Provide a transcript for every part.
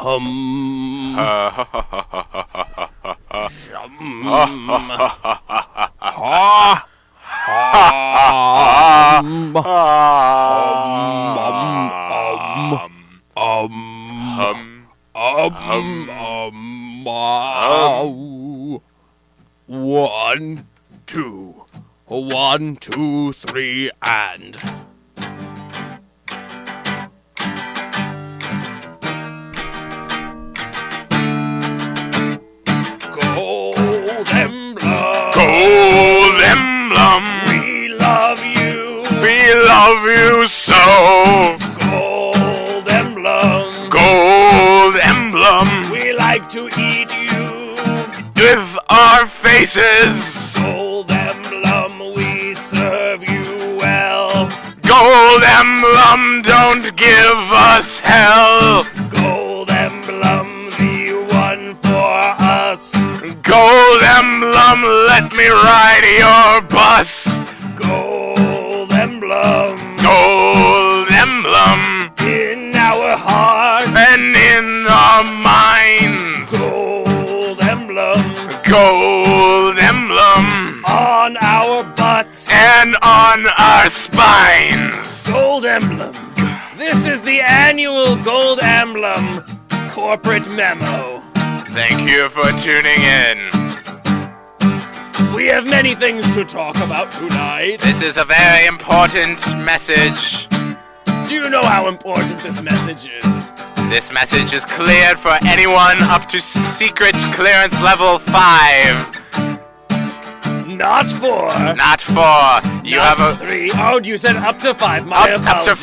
Hum. One, two. 1, 2, 3, and... Gold Emblem! Gold Emblem! We love you! We love you so! Gold Emblem! Gold Emblem! We like to eat you! With our faces! Gold Emblem, we serve you well! Gold Emblem, don't give us hell! Gold Emblem, the one for us! Gold Emblem, let me ride your bus! Gold Emblem! Gold Emblem! In our hearts! And in our minds! Gold Emblem! Gold Emblem! On our butts! And on our spines! Gold Emblem! This is the annual Gold Emblem corporate memo. Thank you for tuning in. We have many things to talk about tonight. This is a very important message. Do you know how important this message is? This message is cleared for anyone up to secret clearance level 5. Not 4. Not 4. You Not have a 3. Oh, you said up to 5. My up to apologies.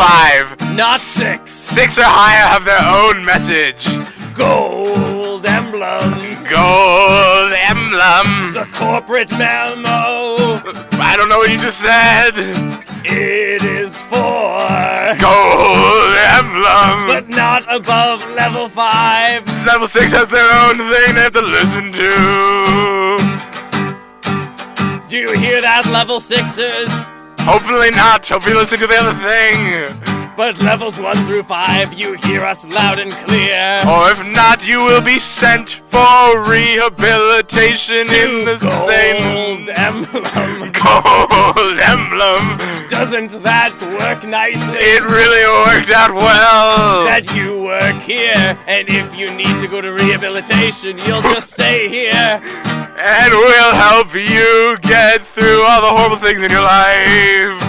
5. Not 6. 6 or higher have their own message. Gold Emblem. Gold Emblem. The corporate memo. I don't know what you just said. It is for Gold Emblem. but not above level 5. Level 6 has their own thing they have to listen to. Do you hear that, level 6ers? Hopefully not. Hope you listen to the other thing. But levels 1 through 5, you hear us loud and clear. Or if not, you will be sent for rehabilitation in the same Gold Emblem. Gold Emblem. Doesn't that work nicely? It really worked out well. That you work here, and if you need to go to rehabilitation, you'll just stay here. And we'll help you get through all the horrible things in your life.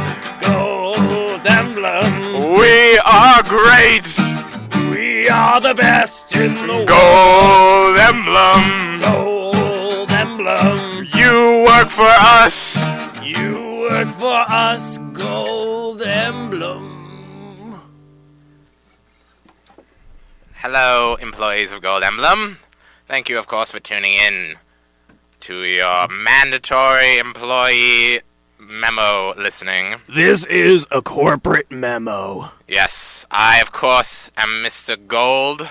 Gold Emblem. We are great. We are the best in the world. Gold Emblem. Gold Emblem. You work for us. You work for us, Gold Emblem. Hello, employees of Gold Emblem. Thank you, of course, for tuning in to your mandatory employee memo listening. This is a corporate memo. Yes, I, of course, am Mr. Gold.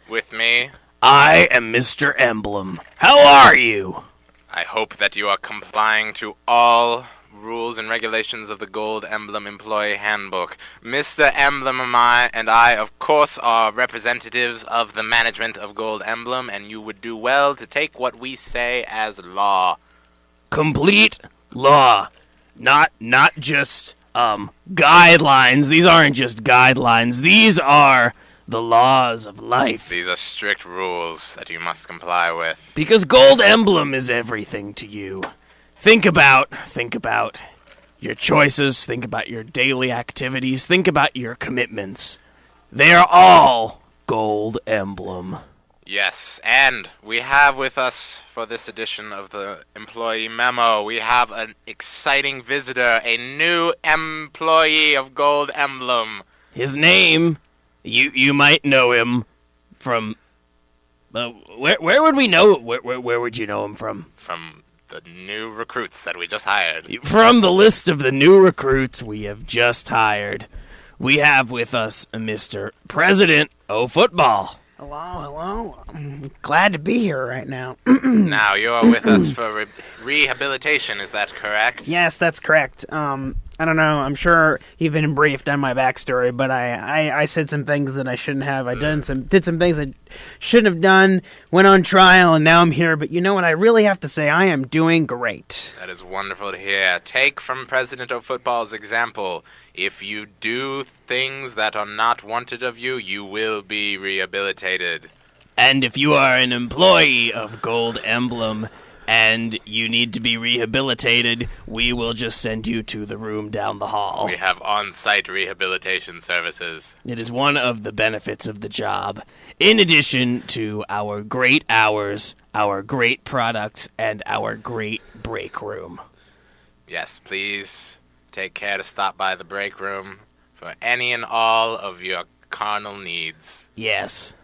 With me, I am Mr. Emblem. How are you? I hope that you are complying to all rules and regulations of the Gold Emblem Employee Handbook. Mr. Emblem and I, of course, are representatives of the management of Gold Emblem, and you would do well to take what we say as law. Complete law. Not just, guidelines. These aren't just guidelines. These are the laws of life. These are strict rules that you must comply with. Because Gold Emblem is everything to you. Think about your choices, think about your daily activities, think about your commitments. They are all Gold Emblem. Yes, and we have with us for this edition of the Employee Memo, we have an exciting visitor, a new employee of Gold Emblem. His name, you might know him from, where would we know, where would you know him from? From the new recruits that we just hired. From the list of the new recruits we have just hired, we have with us Mr. President O Football. Hello. I'm glad to be here right now. Now, you're with us for rehabilitation, is that correct? Yes, that's correct. I don't know. I'm sure you've been briefed on my backstory, but I said some things that I shouldn't have. I did some things I shouldn't have done. Went on trial, and now I'm here. But you know what? I really have to say, I am doing great. That is wonderful to hear. Take from President of Football's example. If you do things that are not wanted of you, you will be rehabilitated. And if you are an employee of Gold Emblem and you need to be rehabilitated, we will just send you to the room down the hall. We have on-site rehabilitation services. It is one of the benefits of the job, in addition to our great hours, our great products, and our great break room. Yes, please take care to stop by the break room for any and all of your carnal needs. Yes.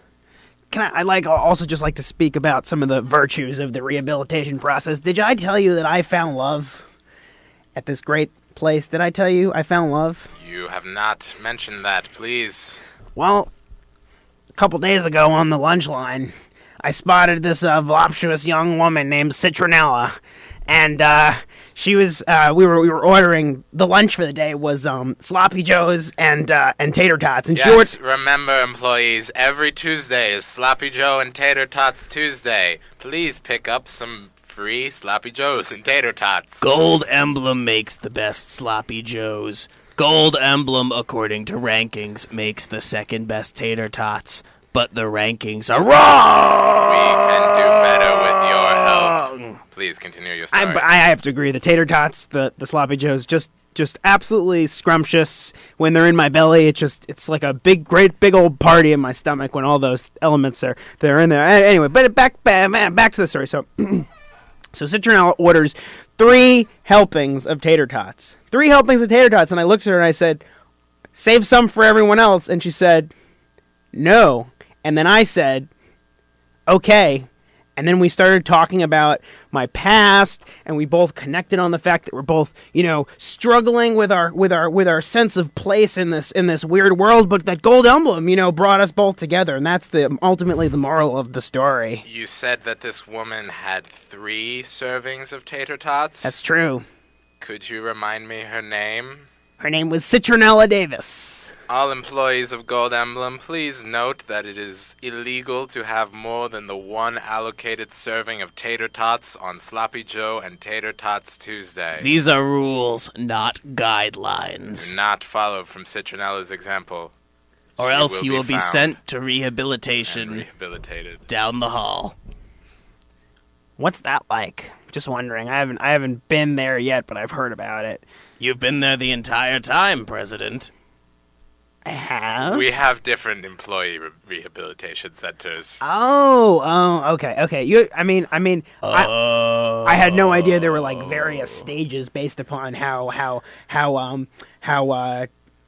I'd also just like to speak about some of the virtues of the rehabilitation process. Did I tell you that I found love at this great place? Did I tell you I found love? You have not mentioned that, please. Well, a couple days ago on the lunch line, I spotted this voluptuous young woman named Citronella, and she was. We were ordering the lunch for the day was sloppy joes and tater tots. And yes, remember, employees, every Tuesday is Sloppy Joe and Tater Tots Tuesday. Please pick up some free Sloppy Joes and Tater Tots. Gold Emblem makes the best sloppy joes. Gold Emblem, according to rankings, makes the second best tater tots. But the rankings are wrong! We can do better with your help. Please continue your story. I have to agree. The tater tots, the sloppy joes, just absolutely scrumptious. When they're in my belly, it's like a big old party in my stomach when all those elements they're in there. Anyway, but back to the story. So, so Citronella orders 3 helpings of tater tots. 3 helpings of tater tots, and I looked at her and I said, "Save some for everyone else." And she said, "No." And then I said, "Okay." And then we started talking about my past, and we both connected on the fact that we're both, struggling with our sense of place in this weird world, but that Gold Emblem, brought us both together, and that's ultimately the moral of the story. You said that this woman had 3 servings of tater tots? That's true. Could you remind me her name? Her name was Citronella Davis. All employees of Gold Emblem, please note that it is illegal to have more than the 1 allocated serving of tater tots on Sloppy Joe and Tater Tots Tuesday. These are rules, not guidelines. Do not follow from Citronella's example. Or else you will be sent to rehabilitation down the hall. What's that like? Just wondering. I haven't been there yet, but I've heard about it. You've been there the entire time, President. I have? We have different employee rehabilitation centers. Okay. I had no idea there were like various stages based upon how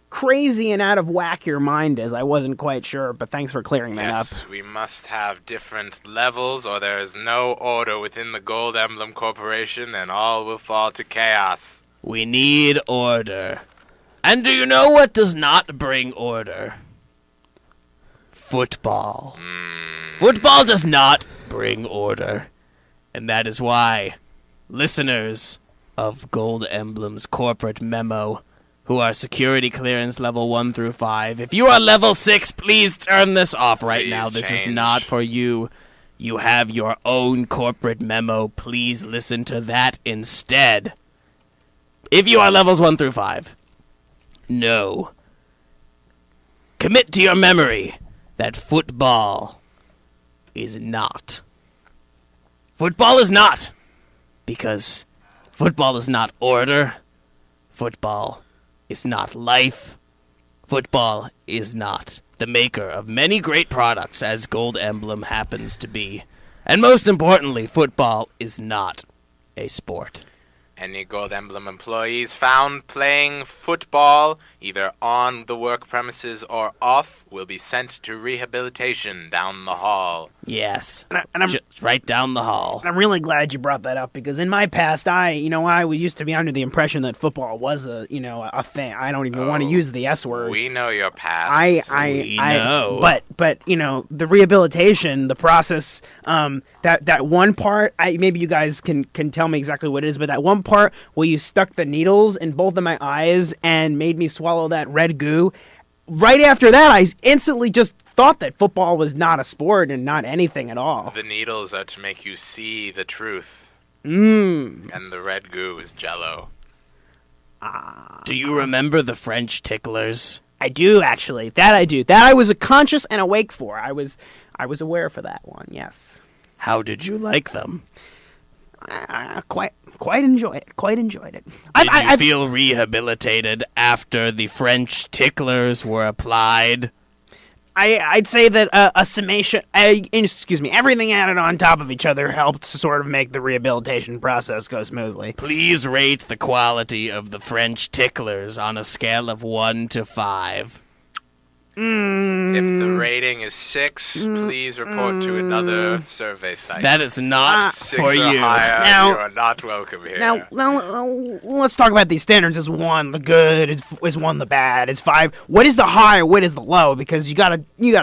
crazy and out of whack your mind is. I wasn't quite sure, but thanks for clearing that up. Yes, we must have different levels, or there is no order within the Gold Emblem Corporation, and all will fall to chaos. We need order. And do you know what does not bring order? Football. Football does not bring order. And that is why listeners of Gold Emblem's corporate memo, who are security clearance level 1 through 5, if you are level 6, please turn this off right now. This is not for you. You have your own corporate memo. Please listen to that instead. If you are levels 1 through 5, no. Commit to your memory that football is not. Football is not. Because football is not order. Football is not life. Football is not the maker of many great products, as Gold Emblem happens to be. And most importantly, football is not a sport. Any Gold Emblem employees found playing football, either on the work premises or off, will be sent to rehabilitation down the hall. Yes, and I'm just right down the hall. I'm really glad you brought that up, because in my past, I used to be under the impression that football was a thing. I don't even want to use the S word. We know your past. We know. But the rehabilitation, the process, that one part, maybe you guys can tell me exactly what it is, but that one part where you stuck the needles in both of my eyes and made me swallow that red goo. Right after that, I instantly just thought that football was not a sport and not anything at all. The needles are to make you see the truth. Mmm. And the red goo is Jell-O. Do you remember the French ticklers? I do, actually. That I do. That I was conscious and awake for. I was aware for that one, yes. How did you like them? Quite enjoyed it. Quite enjoyed it. Did you feel rehabilitated after the French ticklers were applied? I'd say that a summation, everything added on top of each other helped to sort of make the rehabilitation process go smoothly. Please rate the quality of the French ticklers on a scale of 1 to 5. If the rating is 6, please report to another survey site. That is not 6 for or you. higher, Now- you are not welcome here. Now, let's talk about these standards. Is 1 the good? Is 1 the bad? Is 5? What is the high? What is the low? Because you gotta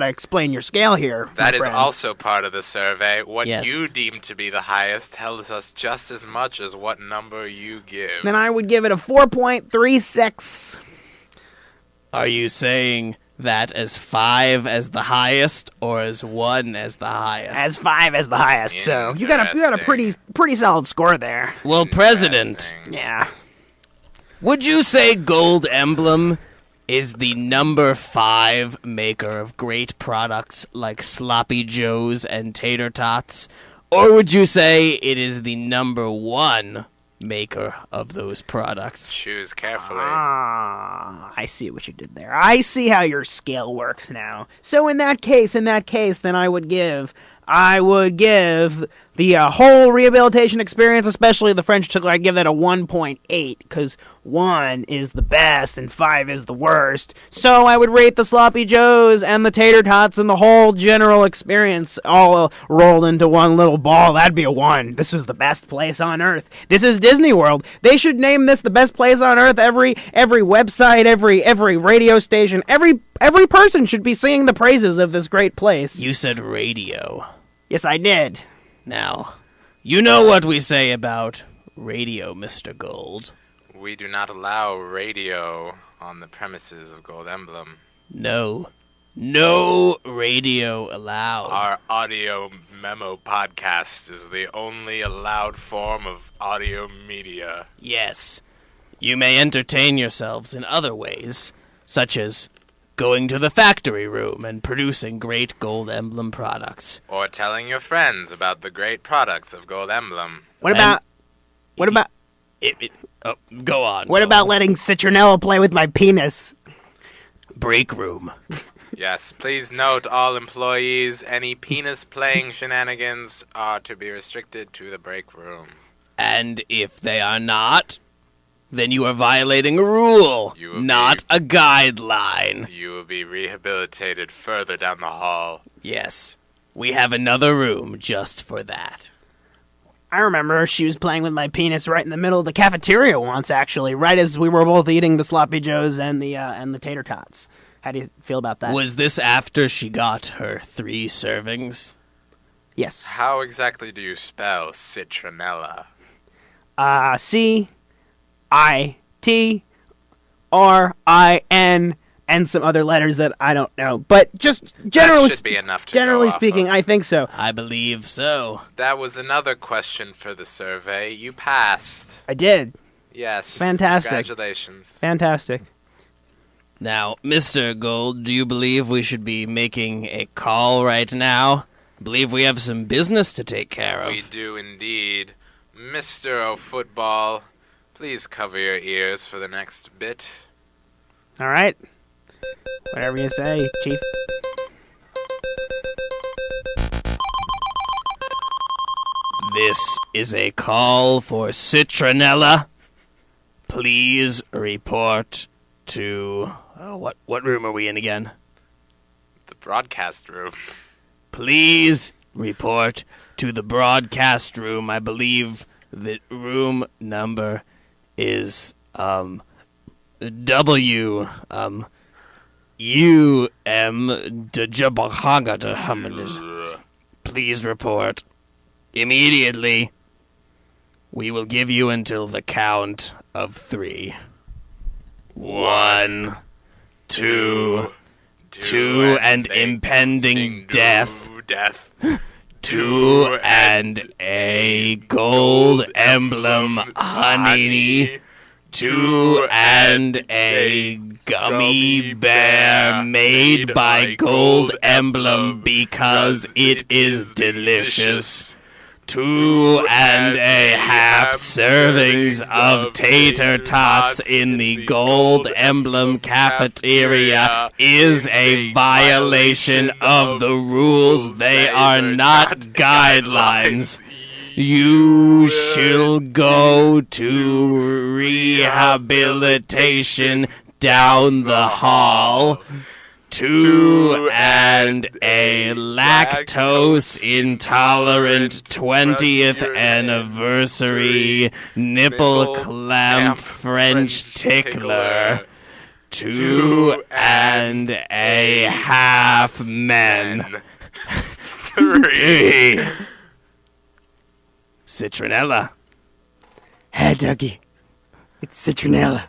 explain your scale here. That my is friend. also part of the survey. What Yes. you deem to be the highest tells us just as much as what number you give. Then I would give it a 4.36. Are you saying that as 5 as the highest, or as 1 as the highest? As 5 as the highest. So you got a pretty solid score there. Well, President, Interesting. Yeah. would you say Gold Emblem is the number 5 maker of great products like Sloppy Joes and Tater Tots? Or would you say it is the number 1 maker of those products? Choose carefully. I see what you did there. I see how your scale works now. So in that case, then I would give the whole rehabilitation experience, especially the French tickler, I'd give that a 1.8, because 1 is the best and 5 is the worst. So I would rate the Sloppy Joes and the Tater Tots and the whole general experience all rolled into one little ball. That'd be a 1. This was the best place on Earth. This is Disney World. They should name this the best place on Earth. Every website, every radio station, every person should be singing the praises of this great place. You said radio. Yes, I did. Now, you know what we say about radio, Mr. Gold. We do not allow radio on the premises of Gold Emblem. No radio allowed. Our audio memo podcast is the only allowed form of audio media. Yes, you may entertain yourselves in other ways, such as going to the factory room and producing great Gold Emblem products. Or telling your friends about the great products of Gold Emblem. What about go on. What about letting Citronella play with my penis? break room? Yes, please note all employees, any penis-playing shenanigans are to be restricted to the break room. And if they are not, then you are violating a rule, not a guideline. You will be rehabilitated further down the hall. Yes, we have another room just for that. I remember she was playing with my penis right in the middle of the cafeteria once, actually, right as we were both eating the Sloppy Joes and the Tater Tots. How do you feel about that? Was this after she got her 3 servings? Yes. How exactly do you spell citronella? CITRIN and some other letters that I don't know. But just generally, that should be enough to generally go off speaking, of. I think so. I believe so. That was another question for the survey. You passed. I did. Yes. Fantastic. Congratulations. Fantastic. Now, Mr. Gold, do you believe we should be making a call right now? I believe we have some business to take care of. We do indeed. Mr. O'Football, please cover your ears for the next bit. All right. Whatever you say, Chief. This is a call for Citronella. Please report to... what room are we in again? The broadcast room. Please report to the broadcast room. I believe the room number is W Please report immediately. We will give you until the count of 3. 1, 2, 2 and impending death. 2 and a gold emblem honey. 2 and a gummy bear made by Gold Emblem because it is delicious. 2 and a half servings of tater tots in the Gold Emblem cafeteria is a violation of the rules. They are not guidelines. You shall go to rehabilitation down the hall. 2 and a lactose intolerant 20th anniversary nipple clamp French tickler. 2 and a half men. 3. Citronella. Hey, Dougie. It's Citronella.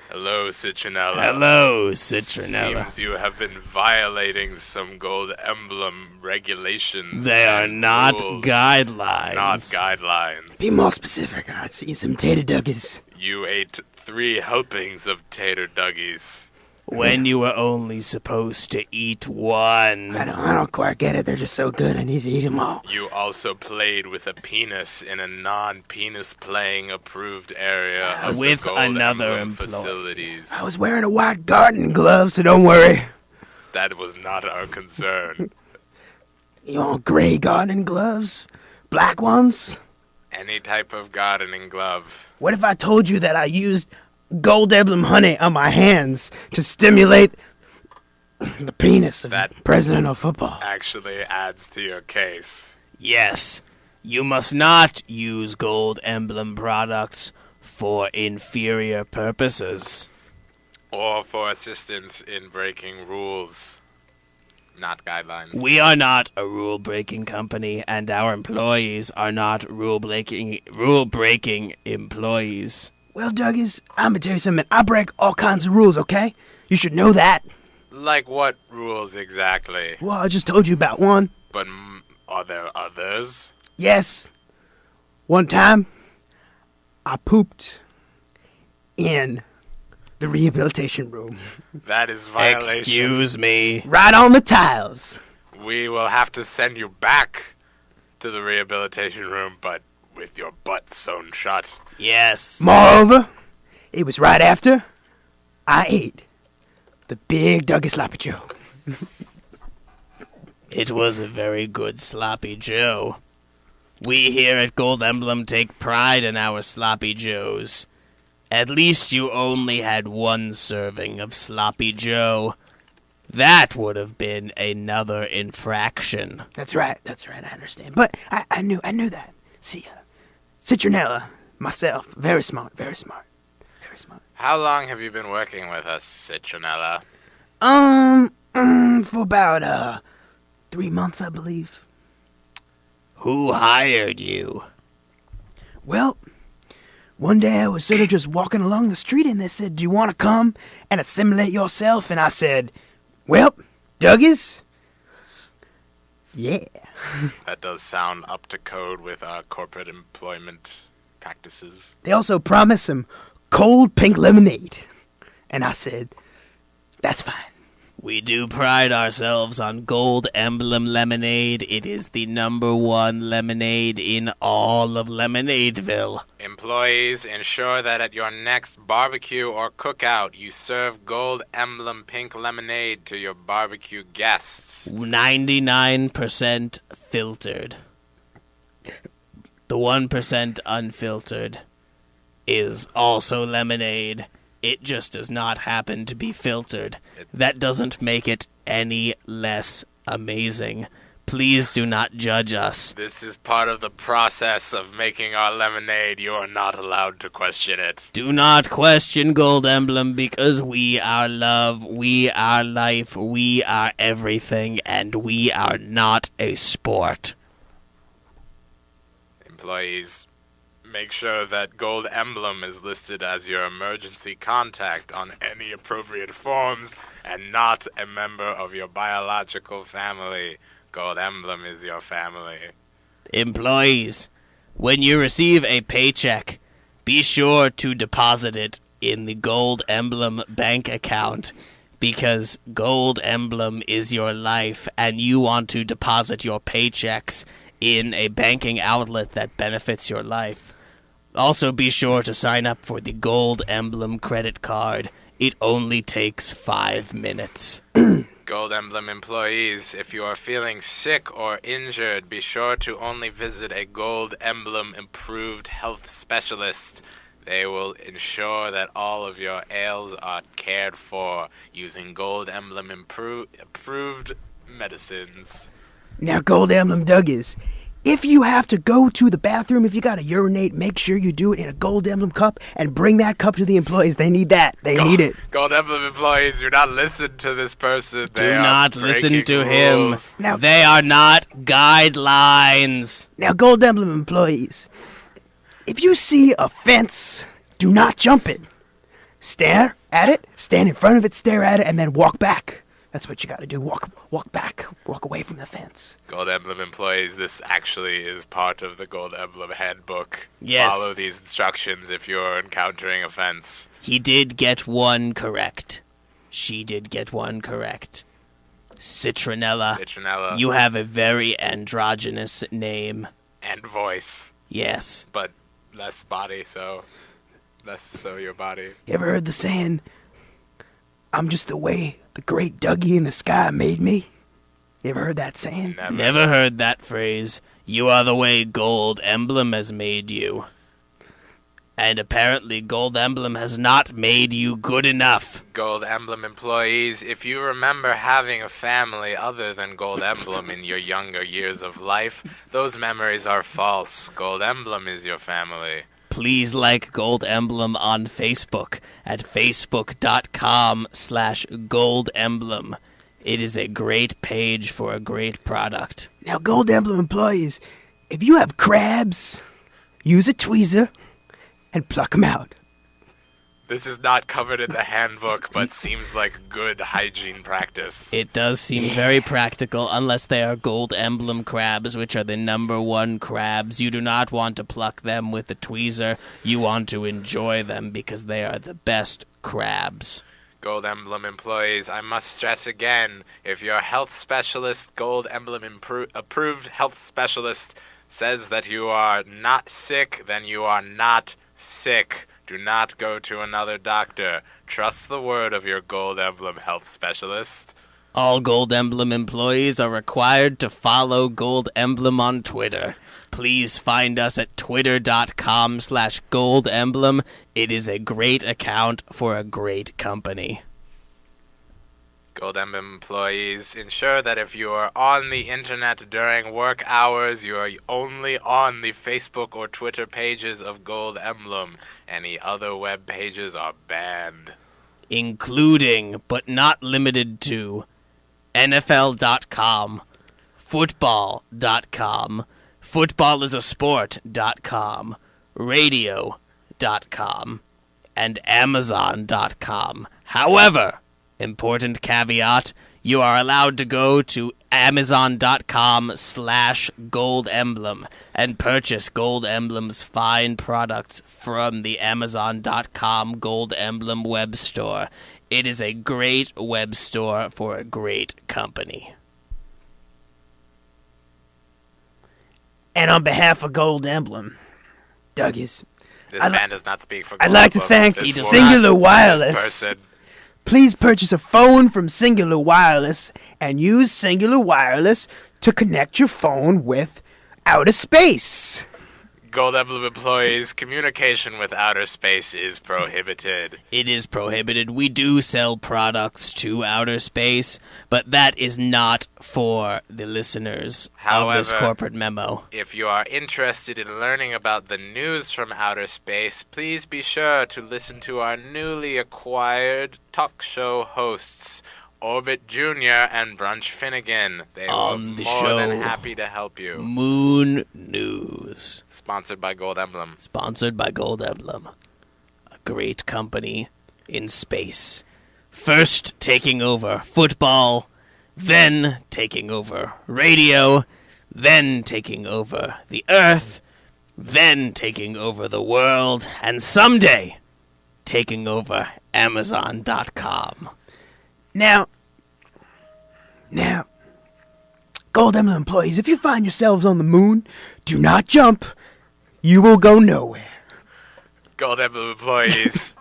Hello, Citronella. Hello, Citronella. Seems you have been violating some Gold Emblem regulations. They are not rules. guidelines. Not guidelines. Be more specific. I'd see some tater duggies. You ate 3 helpings of tater duggies. When you were only supposed to eat 1. I don't quite get it. They're just so good. I need to eat them all. You also played with a penis in a non-penis playing approved area of With the Gold another Emblem employee. facilities. I was wearing a white gardening glove, so don't worry. That was not our concern. You want gray gardening gloves? Black ones? Any type of gardening glove. What if I told you that I used Gold Emblem honey on my hands to stimulate the penis of the president of football? Actually adds to your case. Yes, you must not use Gold Emblem products for inferior purposes. Or for assistance in breaking rules. Not guidelines. We are not a rule-breaking company, and our employees are not rule-breaking employees. Well, Douglas, I'm gonna tell you something. I break all kinds of rules, okay? You should know that. Like what rules exactly? Well, I just told you about one. But are there others? Yes. One time, I pooped in the rehabilitation room. That is violation. Excuse me. Right on the tiles. We will have to send you back to the rehabilitation room, but with your butt sewn shut. Yes. Moreover, it was right after I ate the big Douglas Sloppy Joe. It was a very good Sloppy Joe. We here at Gold Emblem take pride in our Sloppy Joes. At least you only had 1 serving of Sloppy Joe. That would have been another infraction. That's right, I understand. But I knew that. See, Citronella, myself, very smart. How long have you been working with us, Citronella? For about, 3 months, I believe. Who hired you? Well, one day I was sort of just walking along the street and they said, do you want to come and assimilate yourself? And I said, well, Douglas, yeah. That does sound up to code with our corporate employment practices. They also promised some cold pink lemonade. And I said, that's fine. We do pride ourselves on Gold Emblem lemonade. It is the #1 lemonade in all of Lemonadeville. Employees, ensure that at your next barbecue or cookout, you serve Gold Emblem pink lemonade to your barbecue guests. 99% filtered. The 1% unfiltered is also lemonade. It just does not happen to be filtered. That doesn't make it any less amazing. Please do not judge us. This is part of the process of making our lemonade. You are not allowed to question it. Do not question Gold Emblem because we are love, we are life, we are everything, and we are not a sport. employees, make sure that Gold Emblem is listed as your emergency contact on any appropriate forms and not a member of your biological family. Gold Emblem is your family. Employees, when you receive a paycheck, be sure to deposit it in the Gold Emblem bank account, because Gold Emblem is your life, and you want to deposit your paychecks in a banking outlet that benefits your life. Also, be sure to sign up for the Gold Emblem credit card. It only takes 5 minutes. Gold Emblem employees, if you are feeling sick or injured, be sure to only visit a Gold Emblem approved health specialist. They will ensure that all of your ails are cared for using Gold Emblem approved medicines. Now, Gold Emblem Duggies, if you have to go to the bathroom, if you gotta urinate, make sure you do it in a Gold Emblem cup and bring that cup to the employees. They need that. They need it. Gold Emblem employees, do not listen to this person. Do not listen to him. Now, They are not guidelines. Now, Gold Emblem employees, if you see a fence, do not jump it. Stare at it, stand in front of it, stare at it, and then walk back. That's what you gotta do. Walk back. Walk away from the fence. Gold Emblem employees, this actually is part of the Gold Emblem handbook. Yes. Follow these instructions if you're encountering a fence. He did get one correct. She did get one correct. Citronella. Citronella. You have a very androgynous name. And voice. Yes. But less body, so... Less so your body. You ever heard the saying, I'm just the way the great Dougie in the sky made me? You ever heard that saying? Never heard that phrase. You are the way Gold Emblem has made you. And apparently Gold Emblem has not made you good enough. Gold Emblem employees, if you remember having a family other than Gold Emblem in your younger years of life, those memories are false. Gold Emblem is your family. Please like Gold Emblem on Facebook at facebook.com/Gold Emblem. It is a great page for a great product. Now, Gold Emblem employees, if you have crabs, use a tweezer and pluck them out. This is not covered in the handbook, but seems like good hygiene practice. It does seem very practical, unless they are Gold Emblem crabs, which are the #1 crabs. You do not want to pluck them with a tweezer. You want to enjoy them because they are the best crabs. Gold Emblem employees, I must stress again, if your health specialist, Gold Emblem approved health specialist, says that you are not sick, then you are not sick. Do not go to another doctor. Trust the word of your Gold Emblem health specialist. All Gold Emblem employees are required to follow Gold Emblem on Twitter. Please find us at twitter.com/Gold Emblem. It is a great account for a great company. Gold Emblem employees, ensure that if you are on the internet during work hours, you are only on the Facebook or Twitter pages of Gold Emblem. Any other web pages are banned. Including, but not limited to, NFL.com, football.com, footballisasport.com, radio.com, and amazon.com. However, important caveat, you are allowed to go to amazon.com/Gold Emblem and purchase Gold Emblem's fine products from the amazon.com Gold Emblem web store. It is a great web store for a great company. And on behalf of Gold Emblem, Douglas, This man does not speak for Gold I'd like to Emblem. thank This woman, Singular this Wireless. person. Please purchase a phone from Singular Wireless and use Singular Wireless to connect your phone with outer space. Gold Emblem employees, communication with outer space is prohibited. It is prohibited. We do sell products to outer space, but that is not for the listeners of this However, corporate memo. If you are interested in learning about the news from outer space, please be sure to listen to our newly acquired talk show hosts, Orbit Jr. and Brunch Finnegan. They will On be the more than show, happy to help you. Moon News. News. Sponsored by Gold Emblem. Sponsored by Gold Emblem. A great company in space. First taking over football, then taking over radio, then taking over the Earth, then taking over the world, and someday taking over Amazon.com. Now, Gold Emblem employees, if you find yourselves on the moon, do not jump. You will go nowhere. Gold Emblem employees,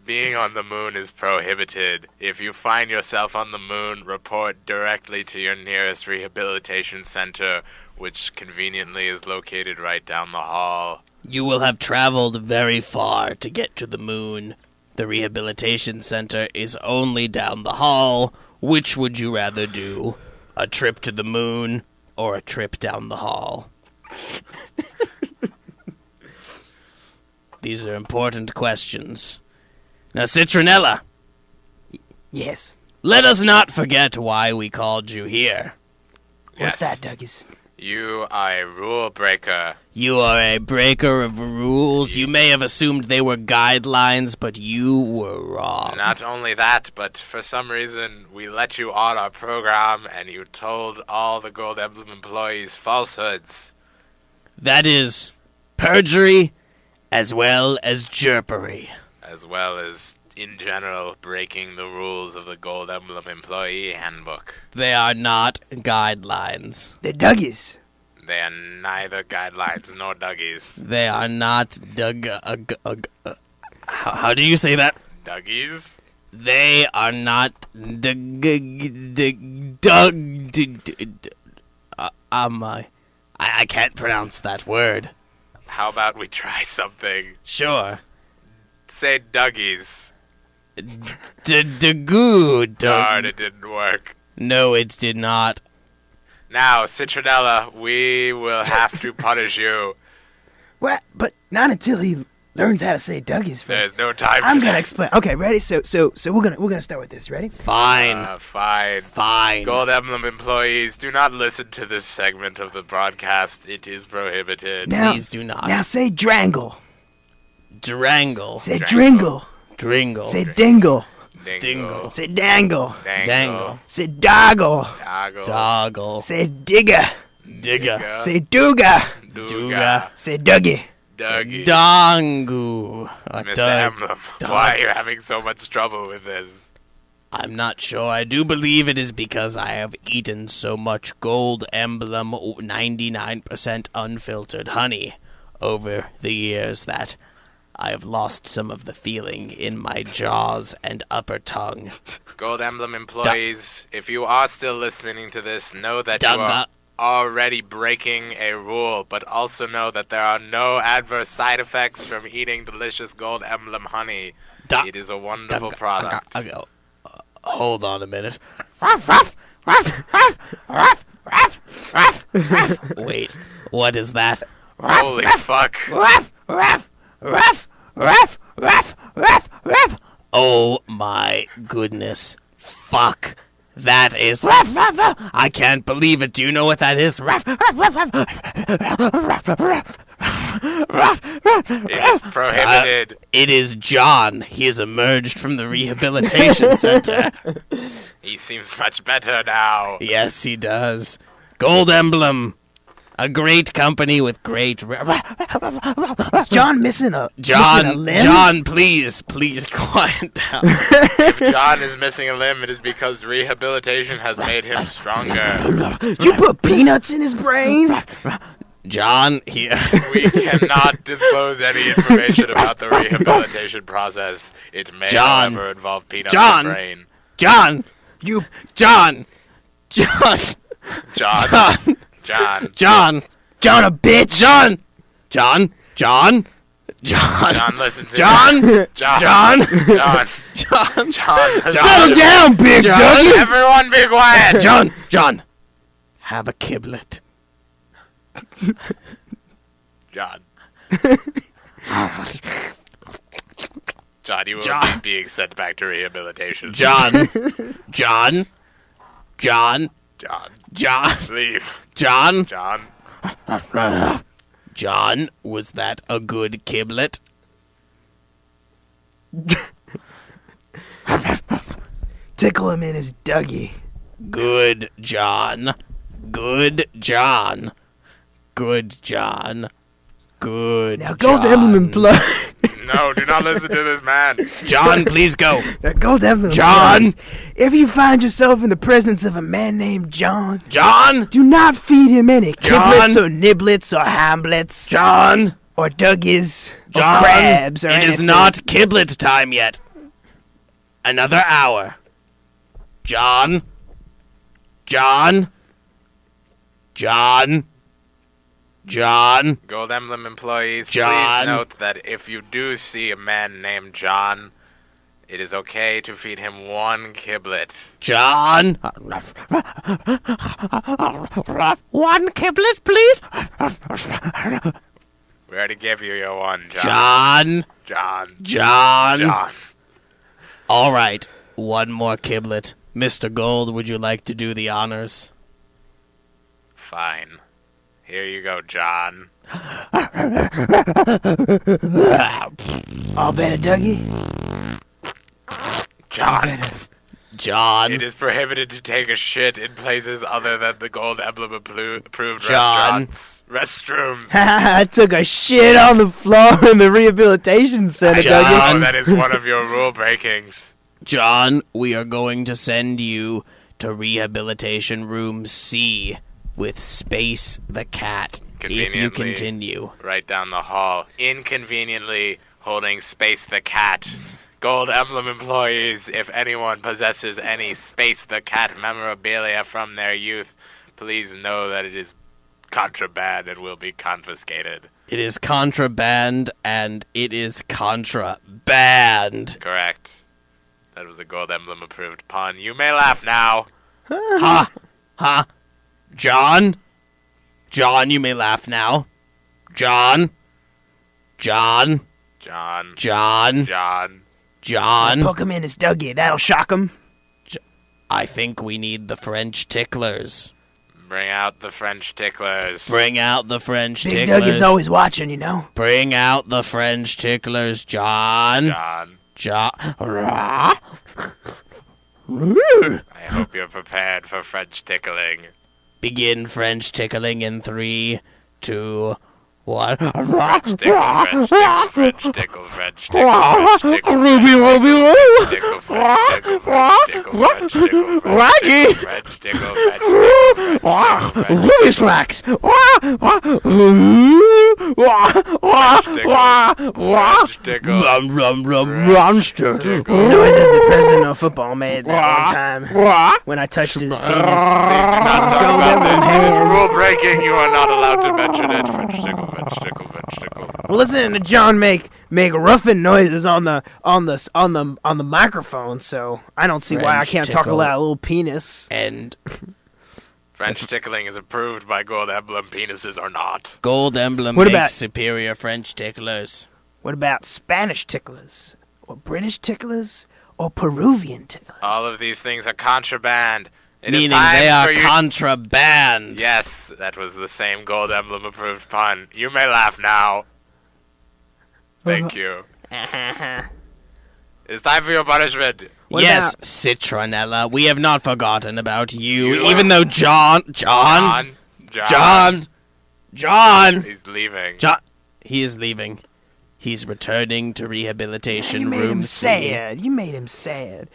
being on the moon is prohibited. If you find yourself on the moon, report directly to your nearest rehabilitation center, which conveniently is located right down the hall. You will have traveled very far to get to the moon. The rehabilitation center is only down the hall. Which would you rather do? A trip to the moon or a trip down the hall? These are important questions. Now, Citronella, Yes. let us not forget why we called you here. What's Yes. that, Douglas? You are a rule breaker. You are a breaker of rules. You may have assumed they were guidelines, but you were wrong. Not only that, but for some reason, we let you on our program and you told all the Gold Emblem employees falsehoods. That is perjury as well as jerpery. As well as, in general, breaking the rules of the Gold Emblem Employee Handbook. They are not guidelines. The Douglas. They are neither guidelines nor Dougies. They are not how do you say that? Dougies? They are not I can't pronounce that word. How about we try something? Sure. Say Dougies. Good. Darn, it didn't work. No, it did not. Now, Citronella, we will have to punish you. What? But not until he learns how to say Douglas first. There's no time for I'm that. gonna explain. Okay, ready? So we're gonna start with this. Ready? Fine. Fine. Fine. Gold Emblem employees, do not listen to this segment of the broadcast. It is prohibited. Now, Please do not. Now say Drangle. Drangle. Say Drangle. Dringle. Dringle. Say Dingle. Dingle. Say Dangle. Dangle. Say Doggle. Doggle. Doggle. Say Digger. Digger. Say Dooga. Dooga. Say Dougie. Dougie. Dongu. Mr. Emblem, why are you having so much trouble with this? I'm not sure. I do believe it is because I have eaten so much Gold Emblem 99% unfiltered honey over the years that I have lost some of the feeling in my jaws and upper tongue. Gold Emblem employees, if you are still listening to this, know that you Dugga. are already breaking a rule, but also know that there are no adverse side effects from eating delicious Gold Emblem honey. It is a wonderful product. Hold on a minute. Ruff, ruff, ruff, ruff, ruff, ruff, ruff, ruff. Wait, what is that? Ruff, Holy ruff, fuck. Ruff, ruff, ruff, ruff, ruff, ruff, ruff. Oh my goodness. Fuck. That is ruff, ruff, ruff. I can't believe it. Do you know what that is? Ruff, ruff, ruff, ruff, ruff, ruff, ruff. It is prohibited. It is John. He has emerged from the rehabilitation center. He seems much better now. Yes, he does. Gold Emblem. A great company with great... Is John missing a John, limb? John, please quiet down. If John is missing a limb, it is because rehabilitation has made him stronger. You put peanuts in his brain? John, here. We cannot disclose any information about the rehabilitation process. It may, John. however, involve peanuts John. in the brain. John, You John, John, John. John, John. John a bitch. John, John, John, listen to John, me. John, John. John, John. Settle down, big John. Dougie. Everyone be quiet. John, have a kiblet. John. John, you will John. be being sent back to rehabilitation. John, John. John, Leave. John, John. John, was that a good kiblet? Tickle him in his Dougie. Good, John. Good, John. Good, John. Good, Now, Gold Emblem employees. No, do not listen to this man. John, please go. Gold Emblem John! employees, if you find yourself in the presence of a man named John, John! do not feed him any John! kiblets or niblets or hamblets John! or Dougies John! or crabs or It is anything. not kiblet time yet. Another hour. John? John? John? John? Gold Emblem employees, John. please note that if you do see a man named John, it is okay to feed him one kiblet. John? One kiblet, please? We already gave you your one, John. John? John. John? John. All right, one more kiblet. Mr. Gold, would you like to do the honors? Fine. Here you go, John. All better, Dougie? John. John? It is prohibited to take a shit in places other than the Gold Emblem approved John. restaurants. Restrooms. I took a shit on the floor in the rehabilitation center, John. Dougie. Oh, that is one of your rule breakings. John, we are going to send you to Rehabilitation Room C with Space the Cat if you Conveniently. continue. Right down the hall, inconveniently holding Space the Cat. Gold Emblem employees, if anyone possesses any Space the Cat memorabilia from their youth, please know that it is contraband and will be confiscated. It is contraband and it is contraband. Correct. That was a Gold Emblem approved pun. You may laugh now. Ha! Ha! John? John, you may laugh now. John? John? John. John? John. John? Poke him in his Dougie. That'll shock him. I think we need the French ticklers. Bring out the French ticklers. Bring out the French Big ticklers. Dougie's always watching, you know. Bring out the French ticklers, John. John. John. I hope you're prepared for French tickling. Begin French tickling in 3, 2, 1. Tickle, French tickle, French tickle, French tickle, French tickle, Ruby, Ruby, Roo. tickle, French tickle, French tickle, French tickle, Raggy. French tickle, French tickle, French tickle, Ruby slacks. French tickle. Rum, rum, rum, monster. Noises the president of football made that one time when I touched his penis. Please do not talk about this. It is rule breaking. You are not allowed to mention it. French tickle, French tickle, French tickle. Well, listening to John make ruffin noises on the microphone, so I don't see why I French can't talk tickle. about a little penis. And French tickling is approved by Gold Emblem. Penises are not. Gold Emblem What makes about- superior French ticklers. What about Spanish ticklers, or British ticklers, or Peruvian ticklers? All of these things are contraband. It is Meaning time they are for you- contraband. Yes, that was the same Gold Emblem approved pun. You may laugh now. Thank you. It's time for your punishment. What Yes, about- Citronella, we have not forgotten about you, You even are- though John, John. He's leaving. John, he is leaving. He's returning to rehabilitation You made room him C. sad. You made him sad.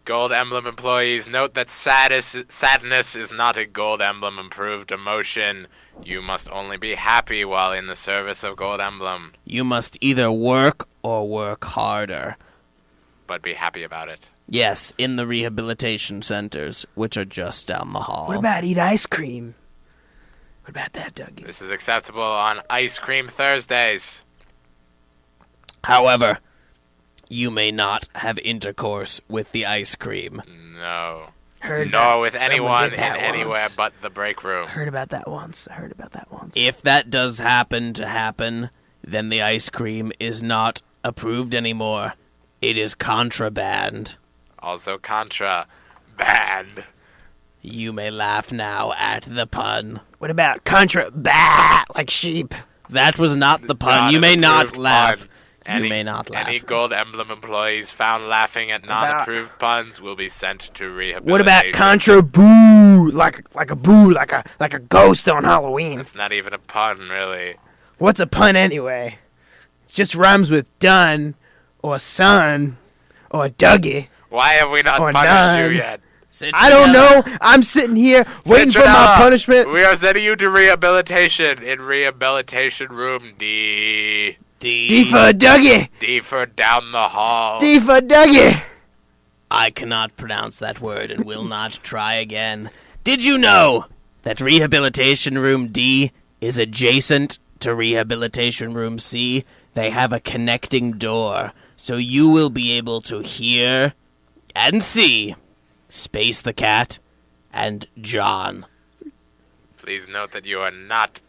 Gold Emblem employees, note that sadness is not a Gold Emblem approved emotion. You must only be happy while in the service of Gold Emblem, You must either work or work harder. but be happy about it. Yes, in the rehabilitation centers, which are just down the hall. What about eat ice cream? What about that, Dougie? This is acceptable on Ice Cream Thursdays. However, you may not have intercourse with the ice cream. No. Heard Nor that with someone anyone did in that anywhere once. but the break room. Heard about that once. I heard about that once. If that does happen to happen, then the ice cream is not approved anymore. It is contraband. Also Contra. Banned. You may laugh now at the pun. What about contra? Bah, like sheep. That was not the pun. Not You an may not approved laugh. pun. You may not laugh. Any Gold Emblem employees found laughing at non-approved puns will be sent to rehabilitation. What about contra boo? Like a boo, like a ghost on Halloween. It's not even a pun, really. What's a pun anyway? It just rhymes with done, or son, or Dougie. Why have we not Or punished none. you yet? I don't know. I'm sitting here waiting for my Citronella, punishment. We are sending you to rehabilitation in Rehabilitation Room D. D for Dougie. D for down the hall. D for Dougie. I cannot pronounce that word and will not try again. Did you know that Rehabilitation Room D is adjacent to Rehabilitation Room C? They have a connecting door, so you will be able to hear and see Space the Cat and John. Please note that you are not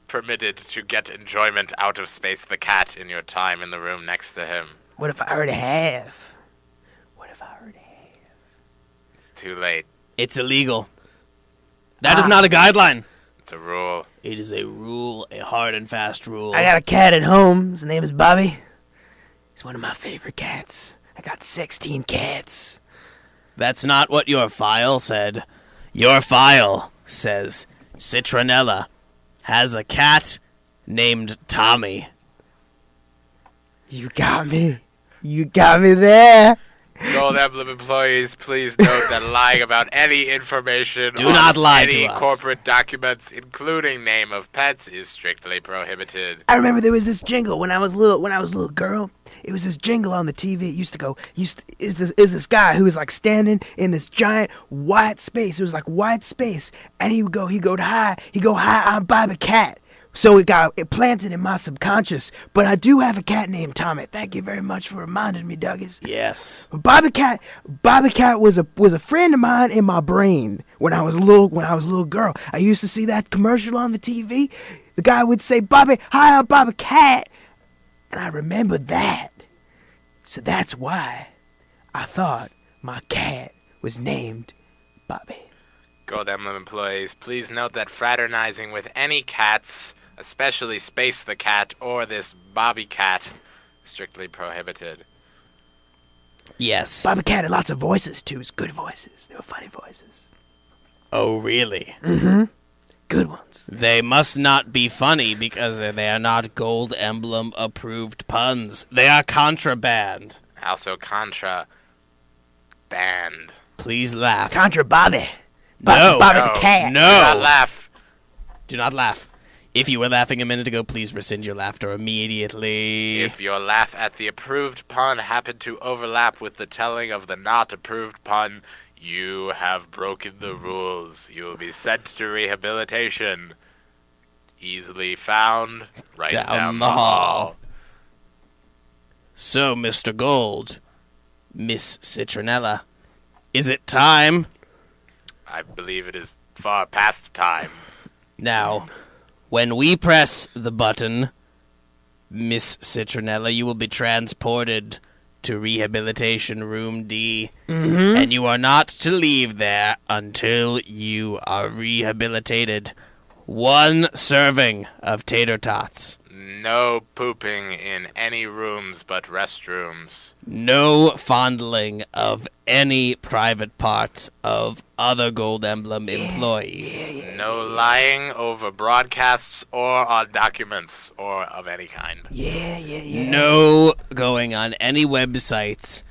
permitted to get enjoyment out of Space the Cat in your time in the room next to him. What if I already have? It's too late. It's illegal. That is not a guideline. It's a rule. It is a rule, a hard and fast rule. I got a cat at home. His name is Bobby. He's one of my favorite cats. I got 16 cats. That's not what your file said. Your file says Citronella has a cat named Tommy. You got me. You got me there. Gold Emblem employees, please note that lying about any information Do on not lie any to us. corporate documents, including name of pets, is strictly prohibited. I remember there was this jingle when I was little. When I was a little girl, it was this jingle on the TV. It used to go. Is this guy who was like standing in this giant white space? It was like white space, and he go high. I'm Bobby Cat. So it planted in my subconscious. But I do have a cat named Tommy. Thank you very much for reminding me, Douglas. Yes. Bobby Cat was a friend of mine in my brain when I was a little girl. I used to see that commercial on the TV. The guy would say, "Bobby, hi, I'm Bobby Cat," and I remembered that. So that's why I thought my cat was named Bobby. Gold Emblem employees, please note that fraternizing with any cats, especially Space the Cat or this Bobby Cat, strictly prohibited. Yes. Bobby Cat had lots of voices too. Good voices. They were funny voices. Oh, really? Mm-hmm. Good ones. They must not be funny because they are not Gold Emblem approved puns. They are contraband. Also contra band. Please laugh. Contra Bobby. No. Bobby the Cat. No. Do not laugh. Do not laugh. If you were laughing a minute ago, please rescind your laughter immediately. If your laugh at the approved pun happened to overlap with the telling of the not approved pun, you have broken the rules. You will be sent to rehabilitation. Easily found right down the hall. So, Mr. Gold, Miss Citronella, is it time? I believe it is far past time. Now, when we press the button, Miss Citronella, you will be transported to Rehabilitation Room D, and you are not to leave there until you are rehabilitated. 1 serving of tater tots. No pooping in any rooms but restrooms. No fondling of any private parts of other Gold Emblem employees. No lying over broadcasts or on documents or of any kind. Yeah. No going on any websites,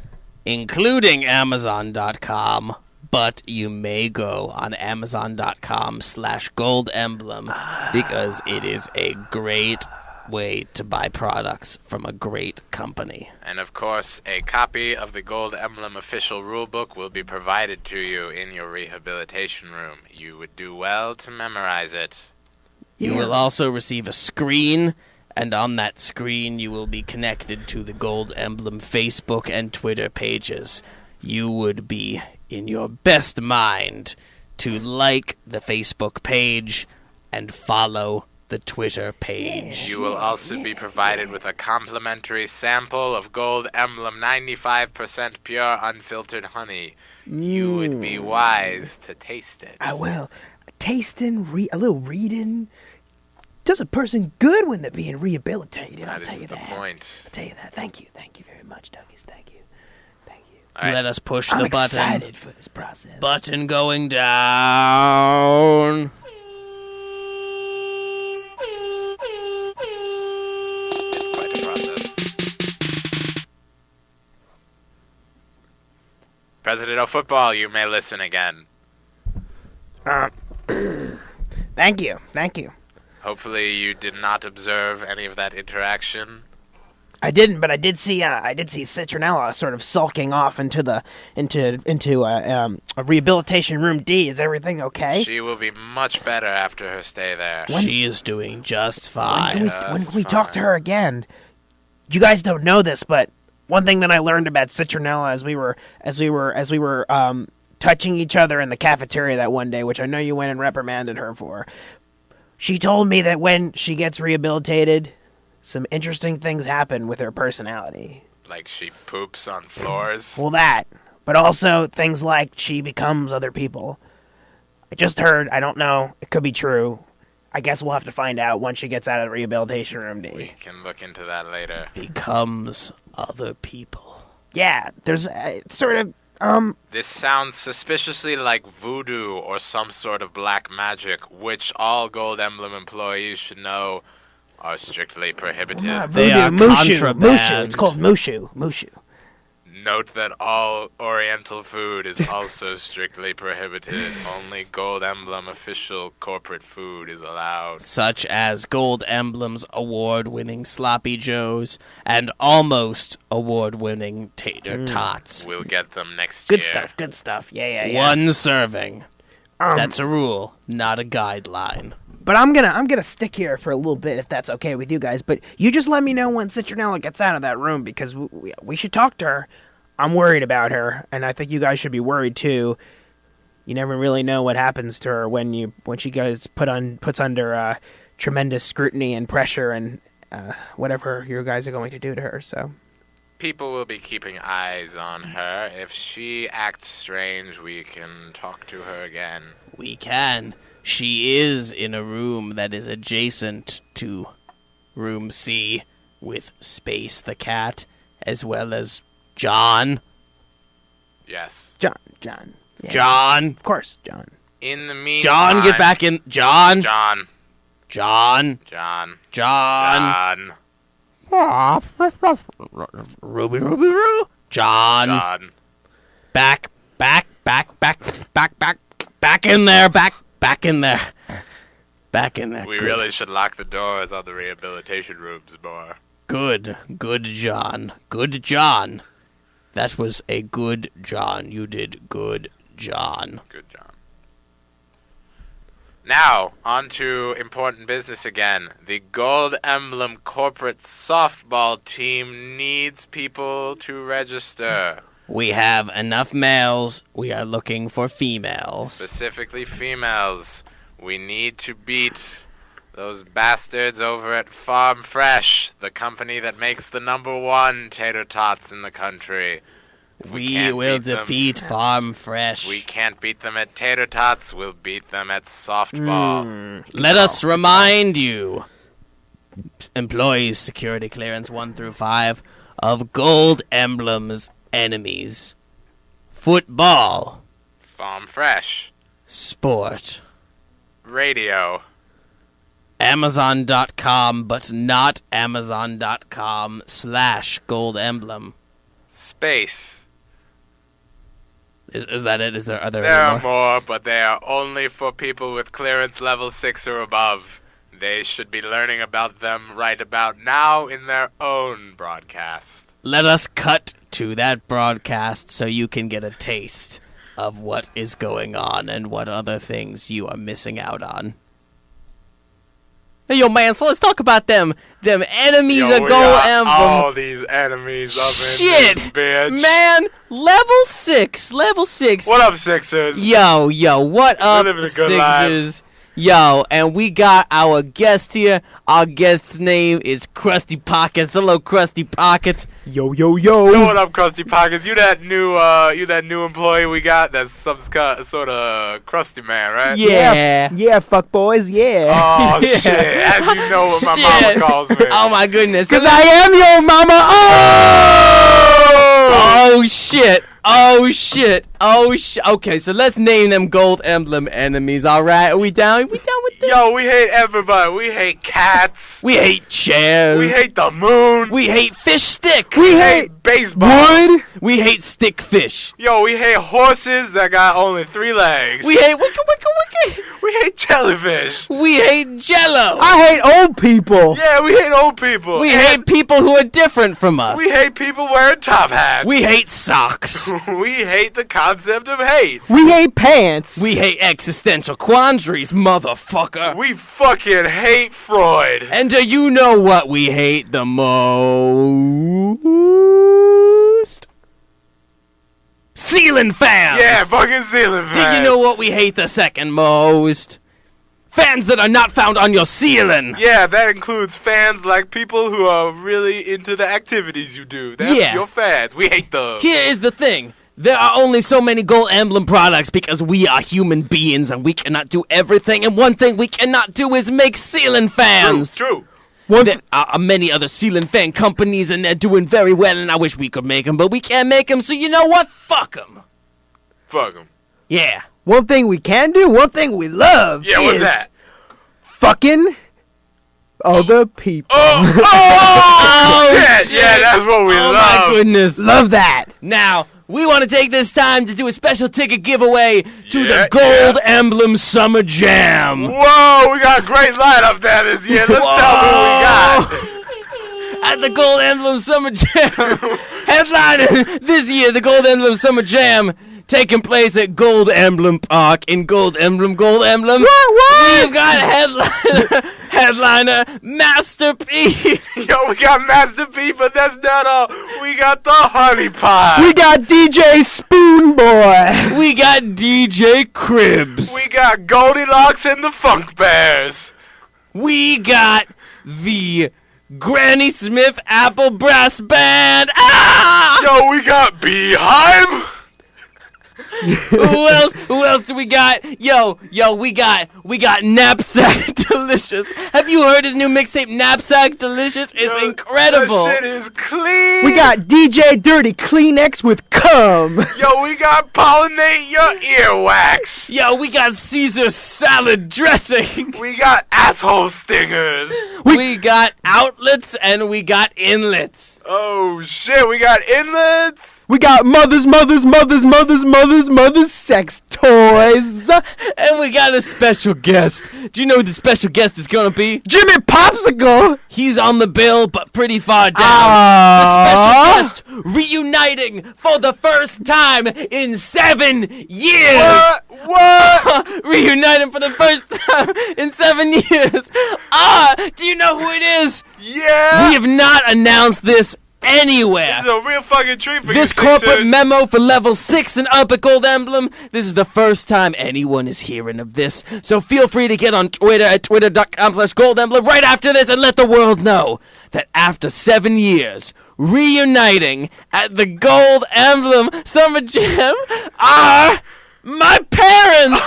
including Amazon.com, but you may go on Amazon.com/Gold Emblem because it is a great way to buy products from a great company. And of course, a copy of the Gold Emblem official rulebook will be provided to you in your rehabilitation room. You would do well to memorize it. You will also receive a screen, and on that screen you will be connected to the Gold Emblem Facebook and Twitter pages. You would be in your best mind to like the Facebook page and follow the Twitter page. You will also be provided with a complimentary sample of Gold Emblem 95% pure unfiltered honey. You would be wise to taste it. I will. Tasting, a little reading. does a person good when they're being rehabilitated. I'll tell you that. That is the point. I'll tell you that. Thank you very much, Douglas. Thank you. All right. Let us push I'm the button. excited for this process. Button going down. It's quite a process. President of Football, you may listen again. Thank you. Hopefully you did not observe any of that interaction. I didn't, but I did see Citronella sort of sulking off into a rehabilitation room D. Is everything okay? She will be much better after her stay there. She is doing just fine. When can we talk to her again? You guys don't know this, but one thing that I learned about Citronella as we were touching each other in the cafeteria that one day, which I know you went and reprimanded her for. She told me that when she gets rehabilitated, some interesting things happen with her personality. Like she poops on floors. Well, that, but also things like she becomes other people. I just heard. I don't know. It could be true. I guess we'll have to find out once she gets out of the rehabilitation room, D. We can look into that later. Becomes other people. Yeah, there's sort of This sounds suspiciously like voodoo or some sort of black magic, which all Gold Emblem employees should know are strictly prohibited. They are contraband. Mushu. It's called Mushu. Note that all Oriental food is also strictly prohibited. Only Gold Emblem official corporate food is allowed. Such as Gold Emblem's award-winning Sloppy Joes and almost award-winning Tater Tots. We'll get them next year. Good stuff. Yeah. One serving. That's a rule, not a guideline. But I'm gonna stick here for a little bit if that's okay with you guys. But you just let me know when Citronella gets out of that room because we should talk to her. I'm worried about her, and I think you guys should be worried too. You never really know what happens to her when she goes puts under tremendous scrutiny and pressure and whatever you guys are going to do to her. So people will be keeping eyes on her. If she acts strange, we can talk to her again. We can. She is in a room that is adjacent to Room C with Space the Cat, as well as John. Yes. John. Yeah. John. Of course, John. In the meantime... John, get back in. John. Ruby. John. Back in there. Back in there. We Good. really should lock the doors on the rehabilitation rooms more. Good, John. Good, John. That was a good John. You did good, John. Good job. Now, on to important business again. The Gold Emblem corporate softball team needs people to register. We have enough males. We are looking for females. Specifically females. We need to beat those bastards over at Farm Fresh, the company that makes the #1 tater tots in the country. We will defeat Farm Fresh. We can't beat them at tater tots. We'll beat them at softball. Let us remind you, employees, security clearance 1 through 5, of Gold Emblem's enemies. Football. Farm Fresh. Sport. Radio. Amazon.com, but not Amazon.com/Gold Emblem. Space. Is that it? Are there There any are more, but they are only for people with clearance level 6 or above. They should be learning about them right about now in their own broadcast. Let us cut to that broadcast so you can get a taste of what is going on and what other things you are missing out on. Hey, yo, man, so let's talk about them enemies of Gold Emblem. All these enemies up Shit, in this bitch. man, level 6. What up, Sixers? Yo, what up, living a good Sixers? Yo, and we got our guest here. Our guest's name is Krusty Pockets. Hello, Krusty Pockets. Yo, yo, Yo, yo. what up, Krusty Pockets? You that new employee we got? That's some sort of crusty man, right? Yeah. Yeah, fuck boys, yeah. Oh Yeah. shit! As you know what my Shit. mama calls me. Oh my goodness. Because I am your mama. Oh shit. Oh shit. Okay, so let's name them Gold Emblem enemies, alright? Are we down? We down with this? Yo, we hate everybody. We hate cats. We hate chairs. We hate the moon. We hate fish sticks. We hate baseball. wood. We hate stick fish. Yo, we hate horses that got only 3 legs. We hate wicka. We hate jellyfish. We hate Jello. I hate old people. Yeah, we hate old people. We And hate people who are different from us. We hate people wearing top hats. We hate socks. We hate the concept of hate. We hate pants. We hate existential quandaries, motherfucker. We fucking hate Freud. And do you know what we hate the most? Ceiling fans! Yeah, fucking ceiling fans. Did you know what we hate the second most? Fans that are not found on your ceiling! Yeah, that includes fans like people who are really into the activities you do. That's Yeah. your fans. We hate them. Here is the thing. There are only so many Gold Emblem products because we are human beings and we cannot do everything. And one thing we cannot do is make ceiling fans. True. There are many other ceiling fan companies and they're doing very well and I wish we could make them, but we can't make them, so you know what? Fuck them. Fuck them. Yeah. One thing we can do, one thing we love. Yeah, what's is that? Fucking other people. Oh, shit. shit. Yeah, that's what we Oh love. my goodness. Love that. Now, we want to take this time to do a special ticket giveaway to Yeah, the Gold Emblem Summer Jam. Whoa, we got a great lineup there this year. Let's tell me what we got. At the Gold Emblem Summer Jam. Headlining this year, the Gold Emblem Summer Jam, taking place at Gold Emblem Park in Gold Emblem. We've got headliner Master P. Yo, we got Master P, but that's not all. We got the Honey Pie. We got DJ Spoon Boy. We got DJ Cribs. We got Goldilocks and the Funk Bears. We got the Granny Smith Apple Brass Band. Ah! Yo, we got Beehive. Who else do we got? Yo, we got Knapsack Delicious. Have you heard his new mixtape, Knapsack Delicious? It's Yo, incredible. That shit is clean. We got DJ Dirty Kleenex with cum. Yo, we got Pollinate Your Earwax. Yo, we got Caesar salad dressing. We got Asshole Stingers. We got outlets and we got inlets. Oh, shit, we got inlets. We got mothers, sex toys. And we got a special guest. Do you know who the special guest is gonna be? Jimmy Popsicle. He's on the bill, but pretty far down. Ah. The special guest reuniting for the first time in 7 years. What? Reuniting for the first time in 7 years. Do you know who it is? Yeah. We have not announced this anywhere. This is a real fucking treat for This you corporate Sixers. memo for level 6 and up at Gold Emblem, this is the first time anyone is hearing of this. So feel free to get on Twitter at twitter.com/Gold Emblem right after this and let the world know that after 7 years, reuniting at the Gold Emblem Summer Jam are my parents!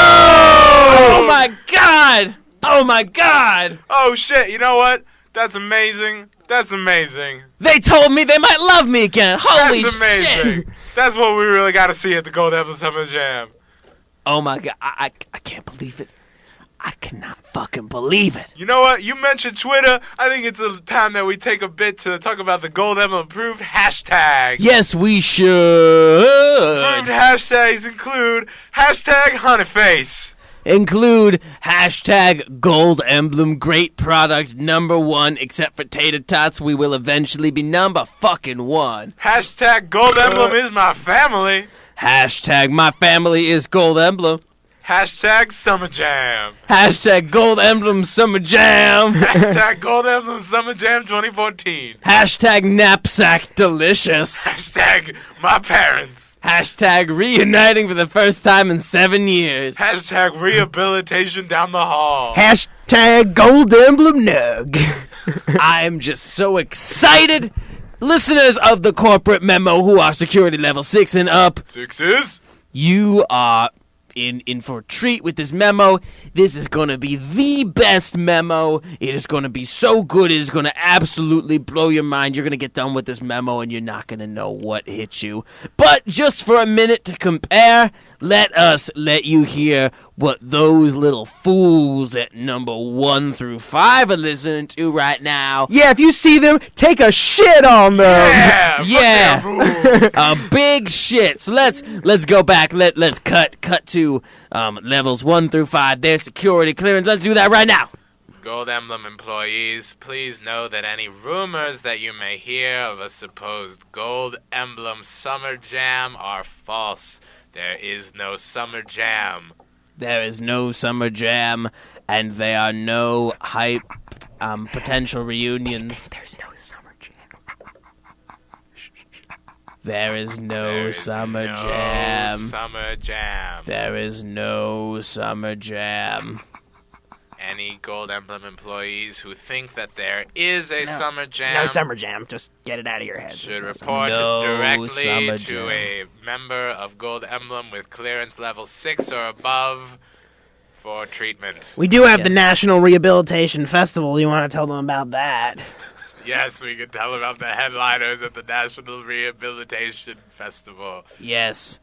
Oh my god! Oh my god! Oh shit, you know what? That's amazing. That's amazing. They told me they might love me again. Holy That's amazing. shit! That's what we really got to see at the Gold Emblem Summer Jam. Oh my god, I can't believe it. I cannot fucking believe it. You know what? You mentioned Twitter. I think it's a time that we take a bit to talk about the Gold Emblem approved hashtags. Yes, we should. Approved hashtags include hashtag Honeyface. Include hashtag Gold Emblem great product #1. Except for tater tots, we will eventually be number fucking 1. Hashtag Gold Emblem is my family. Hashtag my family is Gold Emblem. Hashtag Summer Jam. Hashtag Gold Emblem Summer Jam. Hashtag Gold Emblem Summer Jam 2014. Hashtag Knapsack Delicious. Hashtag my parents. Hashtag reuniting for the first time in 7 years. Hashtag rehabilitation down the hall. Hashtag Gold Emblem Nug. I'm just so excited. Listeners of the corporate memo who are security level 6 and up, Sixes? you are in for a treat with this memo. This is going to be the best memo. It is going to be so good. It is going to absolutely blow your mind. You're going to get done with this memo and you're not going to know what hit you. But just for a minute to compare, let us let you hear what those little fools at number 1 through 5 are listening to right now. Yeah, if you see them, take a shit on them. Yeah. A big shit. So let's go back. Let's cut to levels 1 through 5. Their security clearance. Let's do that right now. Gold Emblem employees, please know that any rumors that you may hear of a supposed Gold Emblem Summer Jam are false. There is no Summer Jam. There is no Summer Jam, and there are no hype potential reunions. There's no Summer Jam. There is no There is Summer no Jam. Summer Jam. There is no Summer Jam. Any Gold Emblem employees who think that there is a Summer Jam No Summer Jam. Just get it out of your head. should There's no report No directly Summer to Jam. a member of Gold Emblem with clearance level 6 or above for treatment. We do have Yeah. the National Rehabilitation Festival. You want to tell them about that? Yes, we can tell about the headliners at the National Rehabilitation Festival. Yes,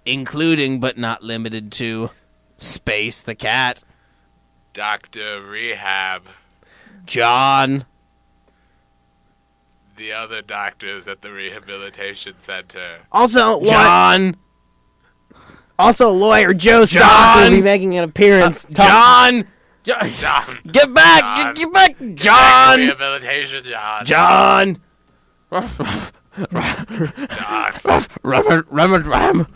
including but not limited to Space the Cat, Dr. Rehab, John, the other doctors at the rehabilitation center. Also, John, lawyer Joe Stock John! will be making an appearance. John, John. get back, John. get back, John, Rehabilitation, John. John. John. Ram.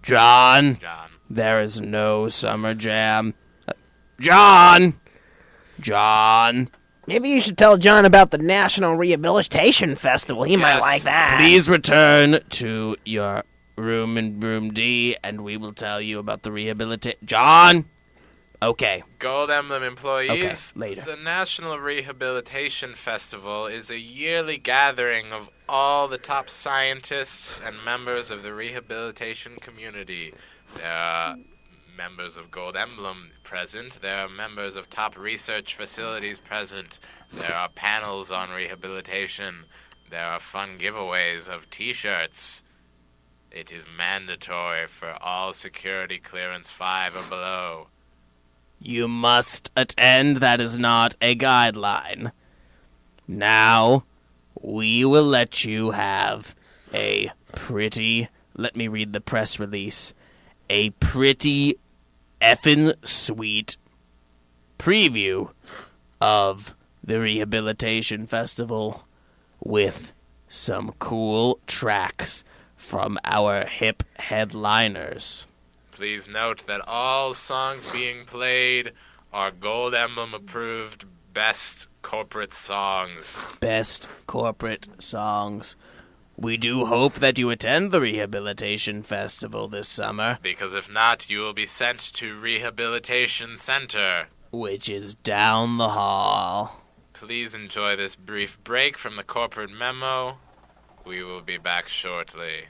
John, John. there is no Summer Jam. John. Maybe you should tell John about the National Rehabilitation Festival. He might Yes, like that. Please return to your room in room D, and we will tell you about the rehabilitation. John. Okay. Gold Emblem employees, Okay, later. The National Rehabilitation Festival is a yearly gathering of all the top scientists and members of the rehabilitation community. There are members of Gold Emblem present. There are members of top research facilities present. There are panels on rehabilitation. There are fun giveaways of T-shirts. It is mandatory for all security clearance 5 or below. You must attend. That is not a guideline. Now, we will let you have a pretty... Let me read the press release. A pretty effin' sweet preview of the Rehabilitation Festival with some cool tracks from our hip headliners. Please note that all songs being played are Gold Emblem approved best corporate songs. Best corporate songs. We do hope that you attend the Rehabilitation Festival this summer, Because if not, you will be sent to Rehabilitation Center. which is down the hall. Please enjoy this brief break from the corporate memo. We will be back shortly.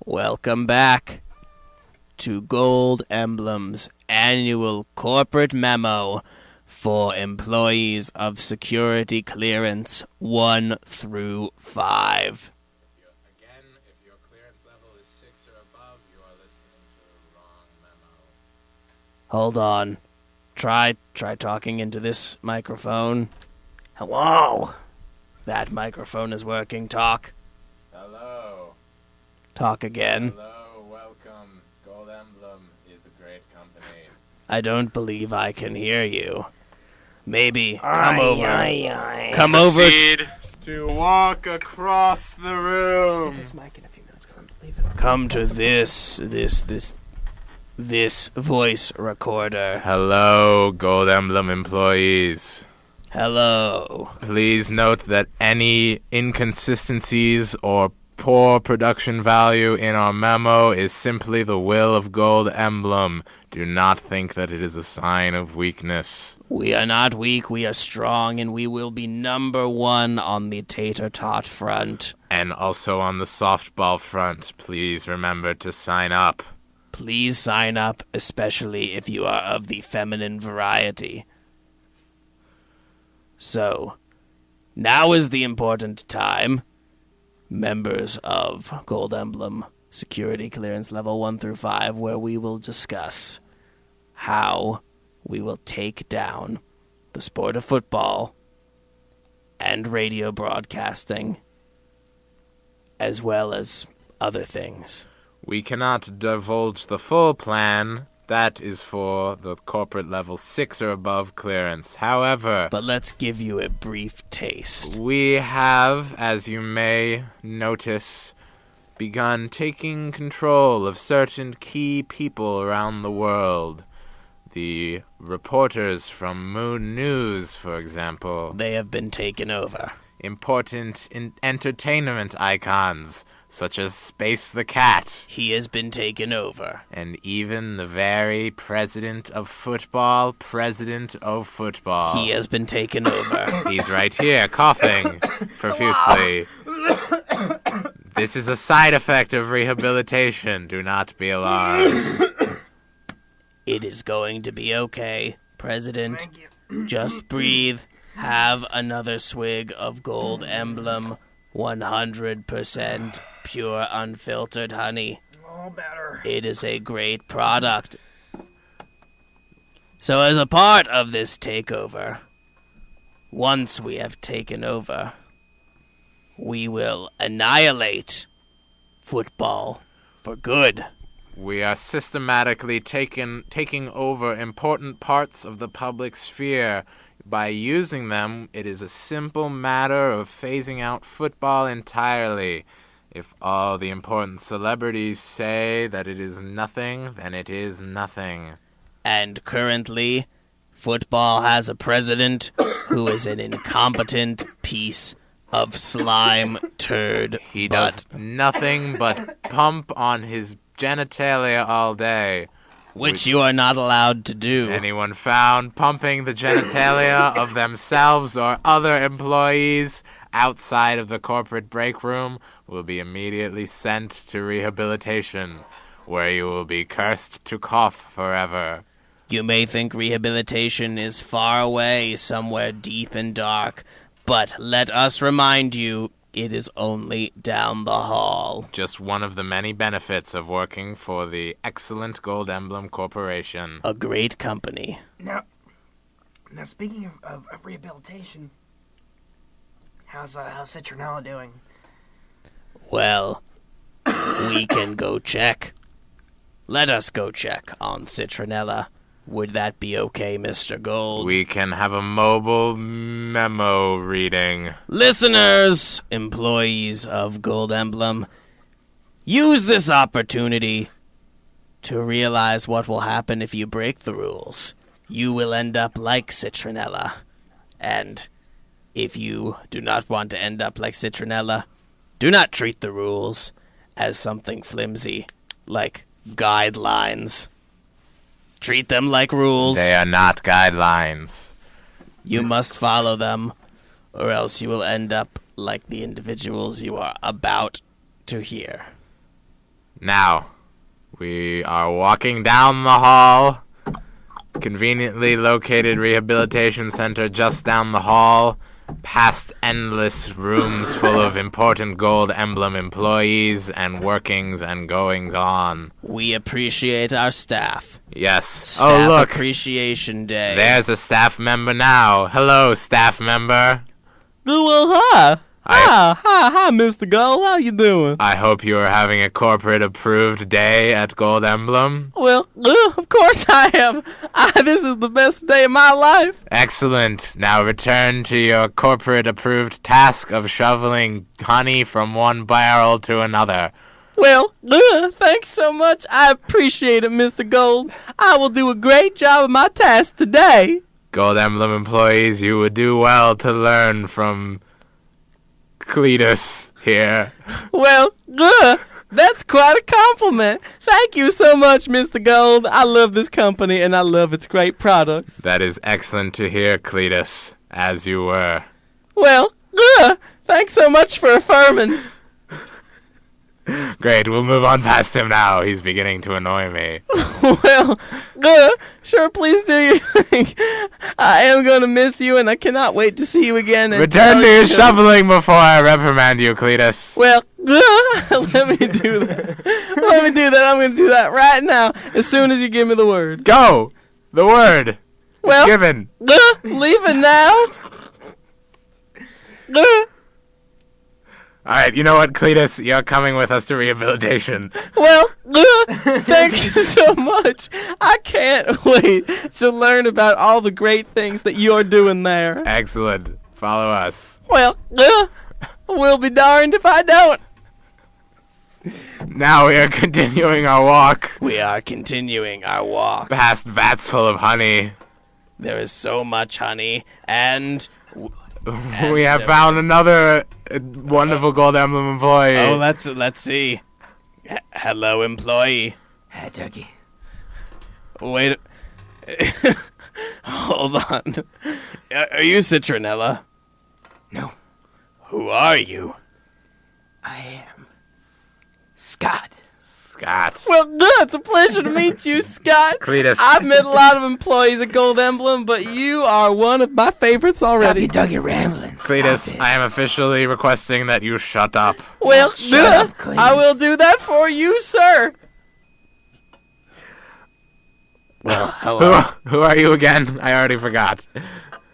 Welcome back to Gold Emblem's annual corporate memo for employees of security clearance 1 through 5. Again, if your clearance level is 6 or above, you are listening to the wrong memo. Hold on. Try talking into this microphone. Hello. That microphone is working. Talk. Hello. Talk again. Hello, welcome. Gold Emblem is a great company. I don't believe I can hear you. Maybe come over. Come over. Proceed to walk across the room. Come to this voice recorder. Hello, Gold Emblem employees. Hello. Please note that any inconsistencies or poor production value in our memo is simply the will of Gold Emblem. Do not think that it is a sign of weakness. We are not weak, we are strong, and we will be number 1 on the tater tot front. And also on the softball front, please remember to sign up. Please sign up, especially if you are of the feminine variety. So, now is the important time. Members of Gold Emblem Security Clearance Level 1 through 5, where we will discuss how we will take down the sport of football and radio broadcasting, as well as other things. We cannot divulge the full plan. That is for the corporate level 6 or above clearance. However, But let's give you a brief taste. we have, as you may notice, begun taking control of certain key people around the world. The reporters from Moon News, for example. They have been taken over. Important entertainment icons, such as Space the Cat. He has been taken over. And even the very president of football. He has been taken over. He's right here, coughing profusely. This is a side effect of rehabilitation. Do not be alarmed. It is going to be okay, President. Just breathe. Have another swig of Gold Emblem. 100% pure unfiltered honey. All better. It is a great product. So as a part of this takeover, once we have taken over, we will annihilate football for good. We are systematically taking over important parts of the public sphere. By using them, it is a simple matter of phasing out football entirely. If all the important celebrities say that it is nothing, then it is nothing. And currently, football has a president who is an incompetent piece of slime turd. He does nothing but pump on his genitalia all day. Which you are not allowed to do. Anyone found pumping the genitalia of themselves or other employees outside of the corporate break room will be immediately sent to rehabilitation, where you will be cursed to cough forever. You may think rehabilitation is far away, somewhere deep and dark, but let us remind you, It is only down the hall. Just one of the many benefits of working for the excellent Gold Emblem Corporation. A great company. Now speaking of rehabilitation, how's Citronella doing? Well, we can go check. Let us go check on Citronella. Would that be okay, Mr. Gold? We can have a mobile memo reading. Listeners, employees of Gold Emblem, use this opportunity to realize what will happen if you break the rules. You will end up like Citronella. And if you do not want to end up like Citronella, do not treat the rules as something flimsy, like guidelines. Treat them like rules. They are not guidelines. You must follow them, or else you will end up like the individuals you are about to hear. Now, we are walking down the hall. Conveniently located rehabilitation center just down the hall. Past endless rooms full of important Gold Emblem employees and workings and goings on. We appreciate our staff. Yes. Staff Oh, look. Appreciation Day. There's a staff member now. Hello, staff member. Well, hi. Hi, Mr. Gold. How you doing? I hope you are having a corporate-approved day at Gold Emblem. Well, of course I am. This is the best day of my life. Excellent. Now return to your corporate-approved task of shoveling honey from one barrel to another. Well, thanks so much. I appreciate it, Mr. Gold. I will do a great job of my task today. Gold Emblem employees, you would do well to learn from Cletus here. Well, that's quite a compliment. Thank you so much, Mr. Gold. I love this company, and I love its great products. That is excellent to hear, Cletus, as you were. Well, thanks so much for affirming. Great, we'll move on past him now. He's beginning to annoy me. Well, sure, please do your thing. I am going to miss you, and I cannot wait to see you again. And Return to your shoveling before I reprimand you, Cletus. Well, let me do that. Let me do that. I'm going to do that right now, as soon as you give me the word. Go! The word. Well, Given. Leaving now. Alright, you know what, Cletus? You're coming with us to rehabilitation. Well, thanks so much. I can't wait to learn about all the great things that you're doing there. Excellent. Follow us. Well, we'll be darned if I don't. Now we are continuing our walk. We are continuing our walk. Past vats full of honey. There is so much honey, and We have found another wonderful Gold Emblem employee. oh, let's see. Hello, employee. Hi, Dougie. Wait. Hold on. Are you Citronella? No, Who are you? I am Scott. Scott. Well, it's a pleasure to meet you, Scott. Cletus. I've met a lot of employees at Gold Emblem, but you are one of my favorites already. Stop you, Dougie, rambling. Cletus, Stop it. I am officially requesting that you shut up. Well, Shut up, Cletus. I will do that for you, sir. Well, hello. Who are you again? I already forgot.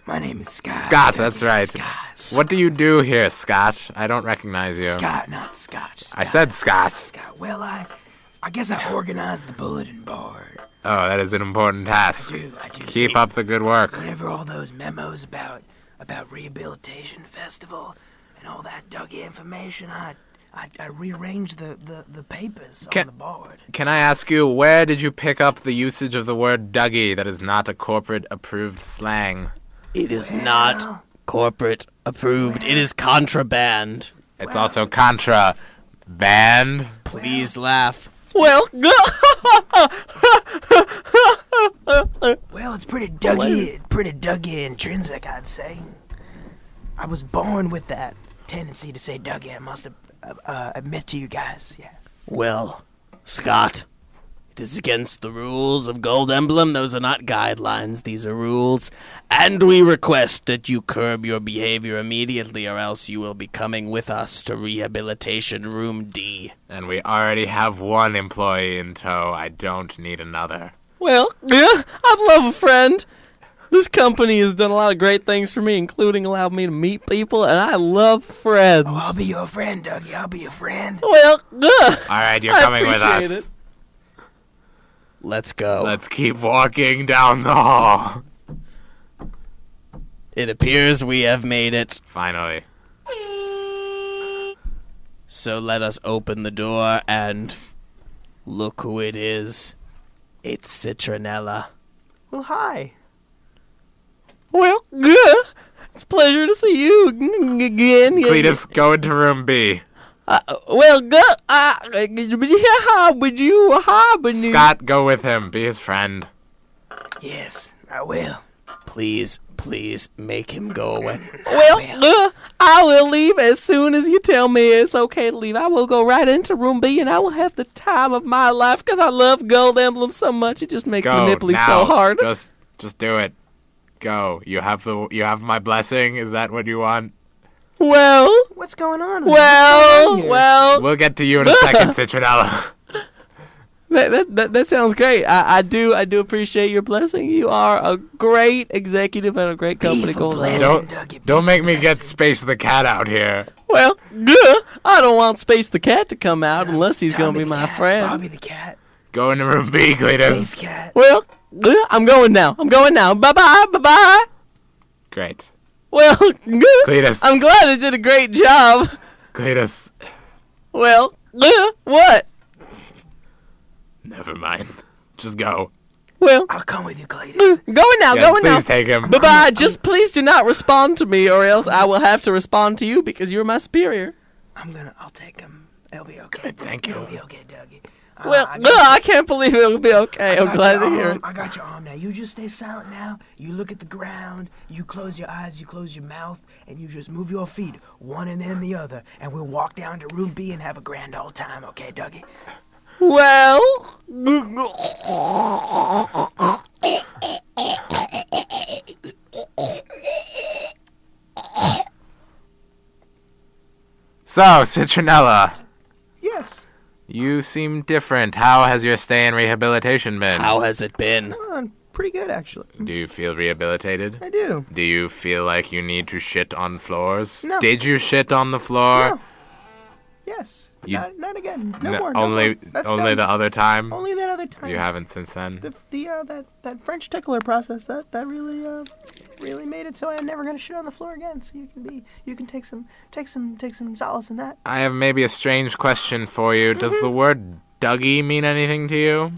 My name is Scott. Scott, Dougie. that's right. Scott. What do you do here, Scott? I don't recognize you. Scott, not Scotch. I said Scott. Scott. Well, I guess I organized the bulletin board. Oh, that is an important task. I do. Keep up the good work. Whenever all those memos about rehabilitation festival and all that Dougie information, I rearranged the papers on the board. Can I ask you, where did you pick up the usage of the word Dougie that is not a corporate-approved slang? It is not corporate approved. It is contraband. It's also contra-band. Please laugh. Well, Well, it's pretty Dougie intrinsic, I'd say. I was born with that tendency to say Dougie. I must admit to you guys, yeah. well, Scott, This is against the rules of Gold Emblem. Those are not guidelines. These are rules. And we request that you curb your behavior immediately, or else you will be coming with us to Rehabilitation Room D. And we already have one employee in tow. I don't need another. Well, yeah, I'd love a friend. This company has done a lot of great things for me, including allowed me to meet people, and I love friends. Oh, I'll be your friend, Dougie. I'll be your friend. Well, All right, you're coming with us. appreciate it. Let's go. Let's keep walking down the hall. It appears we have made it. Finally. So let us open the door and look who it is. It's Citronella. Well, hi. Well, it's a pleasure to see you again. Cletus, go into room B. Scott, go with him. Be his friend. Yes, I will. Please make him go away. Well, I will leave as soon as you tell me it's okay to leave. I will go right into room B, and I will have the time of my life because I love Gold Emblem so much. It just makes Go the nipply now. so hard. Just do it. Go. You have my blessing. Is that what you want? Well, What's going on? We'll get to you in a second, Citronella. That sounds great. I do appreciate your blessing. You are a great executive at a great company, Gold Emblem. Don't make me get Space the Cat out here. Well, I don't want Space the Cat to come out unless he's going to be my friend. Bobby the cat. Go into room B, Cletus. Space cat. Well, I'm going now. Bye-bye. Great. Well, Cletus. I'm glad I did a great job. Cletus. Well, what? Never mind. Just go. Well, I'll come with you, Cletus. going now, Yes, going now. please take him. Bye-bye. Just please do not respond to me, or else I will have to respond to you because you're my superior. I'll take him. It'll be okay. Thank you. It'll be okay, Dougie. Well, I can't believe it'll be okay. I'm glad to hear it. I got your arm now. You just stay silent now. You look at the ground. You close your eyes. You close your mouth. And you just move your feet, one and then the other. And we'll walk down to room B and have a grand old time. Okay, Dougie? Well, So, Citronella, Yes. you seem different. How has your stay in rehabilitation been? How has it been? Pretty good, actually. Do you feel rehabilitated? I do. Do you feel like you need to shit on floors? No. Did you shit on the floor? No. Yes. You- Not again. No, No, more. only That's only done. the other time? Only that other time. You haven't since then? That French tickler process that really made it so I'm never gonna shit on the floor again. So you can take some solace in that. I have maybe a strange question for you. Does the word Dougie mean anything to you?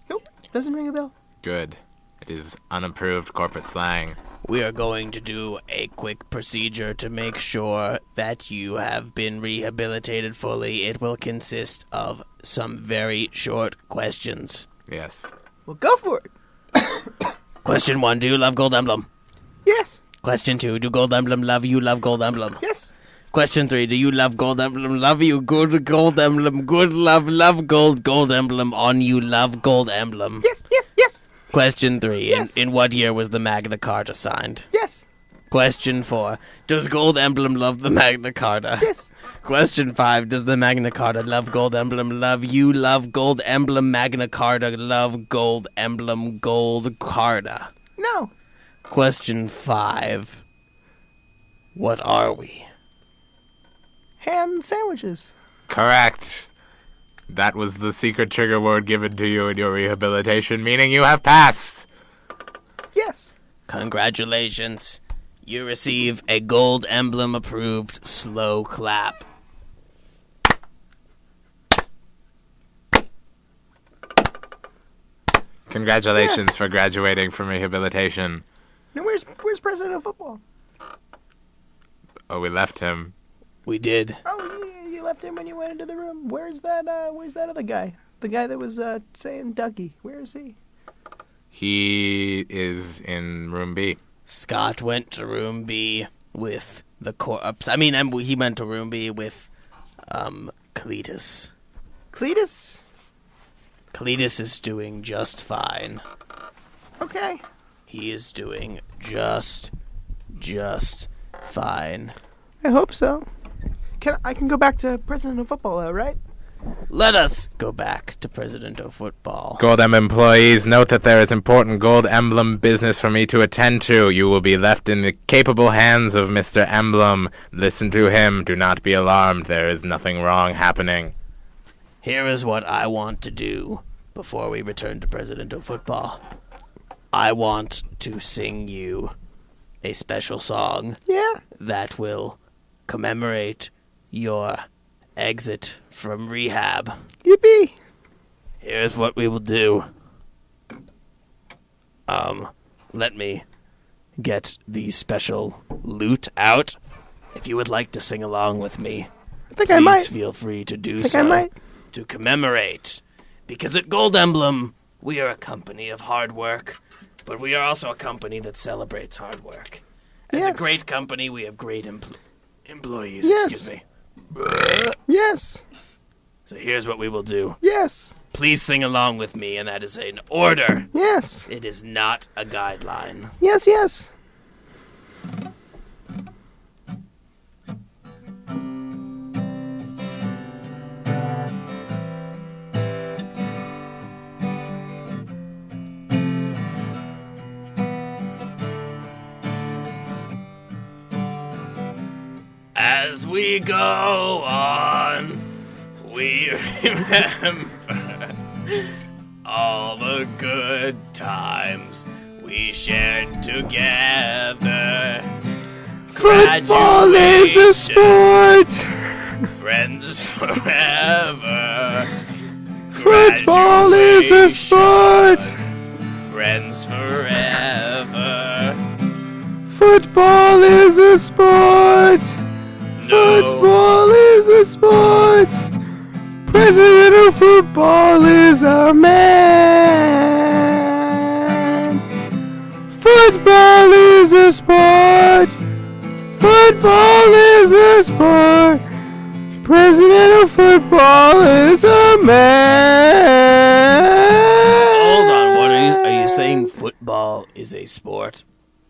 Nope, doesn't ring a bell. Good. It is unapproved corporate slang. We are going to do a quick procedure to make sure that you have been rehabilitated fully. It will consist of some very short questions. Yes. Well, go for it. Question 1, do you love Gold Emblem? Yes. Question 2, do Gold Emblem love you, love Gold Emblem? Yes. Question 3, do you love Gold Emblem, love you, good Gold Emblem, good love Gold Emblem, on you, love Gold Emblem? Yes. Yes. Yes. Question 3, Yes. in what year was the Magna Carta signed? Yes. Question 4, does Gold Emblem love the Magna Carta? Yes. Question 5, does the Magna Carta love Gold Emblem, love you, love Gold Emblem, Magna Carta, love Gold Emblem, Gold Carta? No. Question 5, what are we? Ham sandwiches. Correct. That was the secret trigger word given to you in your rehabilitation, meaning you have passed. Yes. Congratulations. You receive a Gold Emblem approved slow clap. Congratulations Yes. for graduating from rehabilitation. Now where's President of Football? Oh, we left him. We did. Oh, you left him when you went into the room. Where's that other guy? The guy that was saying Dougie. Where is he? He is in room B. Scott went to room B with the corpse. I mean, he went to room B with, Cletus. Cletus? Cletus is doing just fine. Okay. He is doing just fine. I hope so. I can go back to president of football, though, right? Let us go back to President of Football. Gold Emblem employees, note that there is important Gold Emblem business for me to attend to. You will be left in the capable hands of Mr. Emblem. Listen to him. Do not be alarmed. There is nothing wrong happening. Here is what I want to do before we return to President of Football. I want to sing you a special song that will commemorate your exit from rehab. Yippee! Here's what we will do. Let me get the special lute out. If you would like to sing along with me, please feel free to do so. To commemorate. Because at Gold Emblem, we are a company of hard work, but we are also a company that celebrates hard work. As a great company, we have great employees. Yes. Excuse me. Yes. So here's what we will do. Yes. Please sing along with me, and that is an order. Yes. It is not a guideline. Yes, yes. As we go on, we remember all the good times we shared together. Football is a sport. Friends forever. Football is a sport. Friends forever. Football is a sport. Football is a sport. President of football is a man. Football is a sport. Football is a sport. President of football is a man. Hold on, what are you saying? Football is a sport?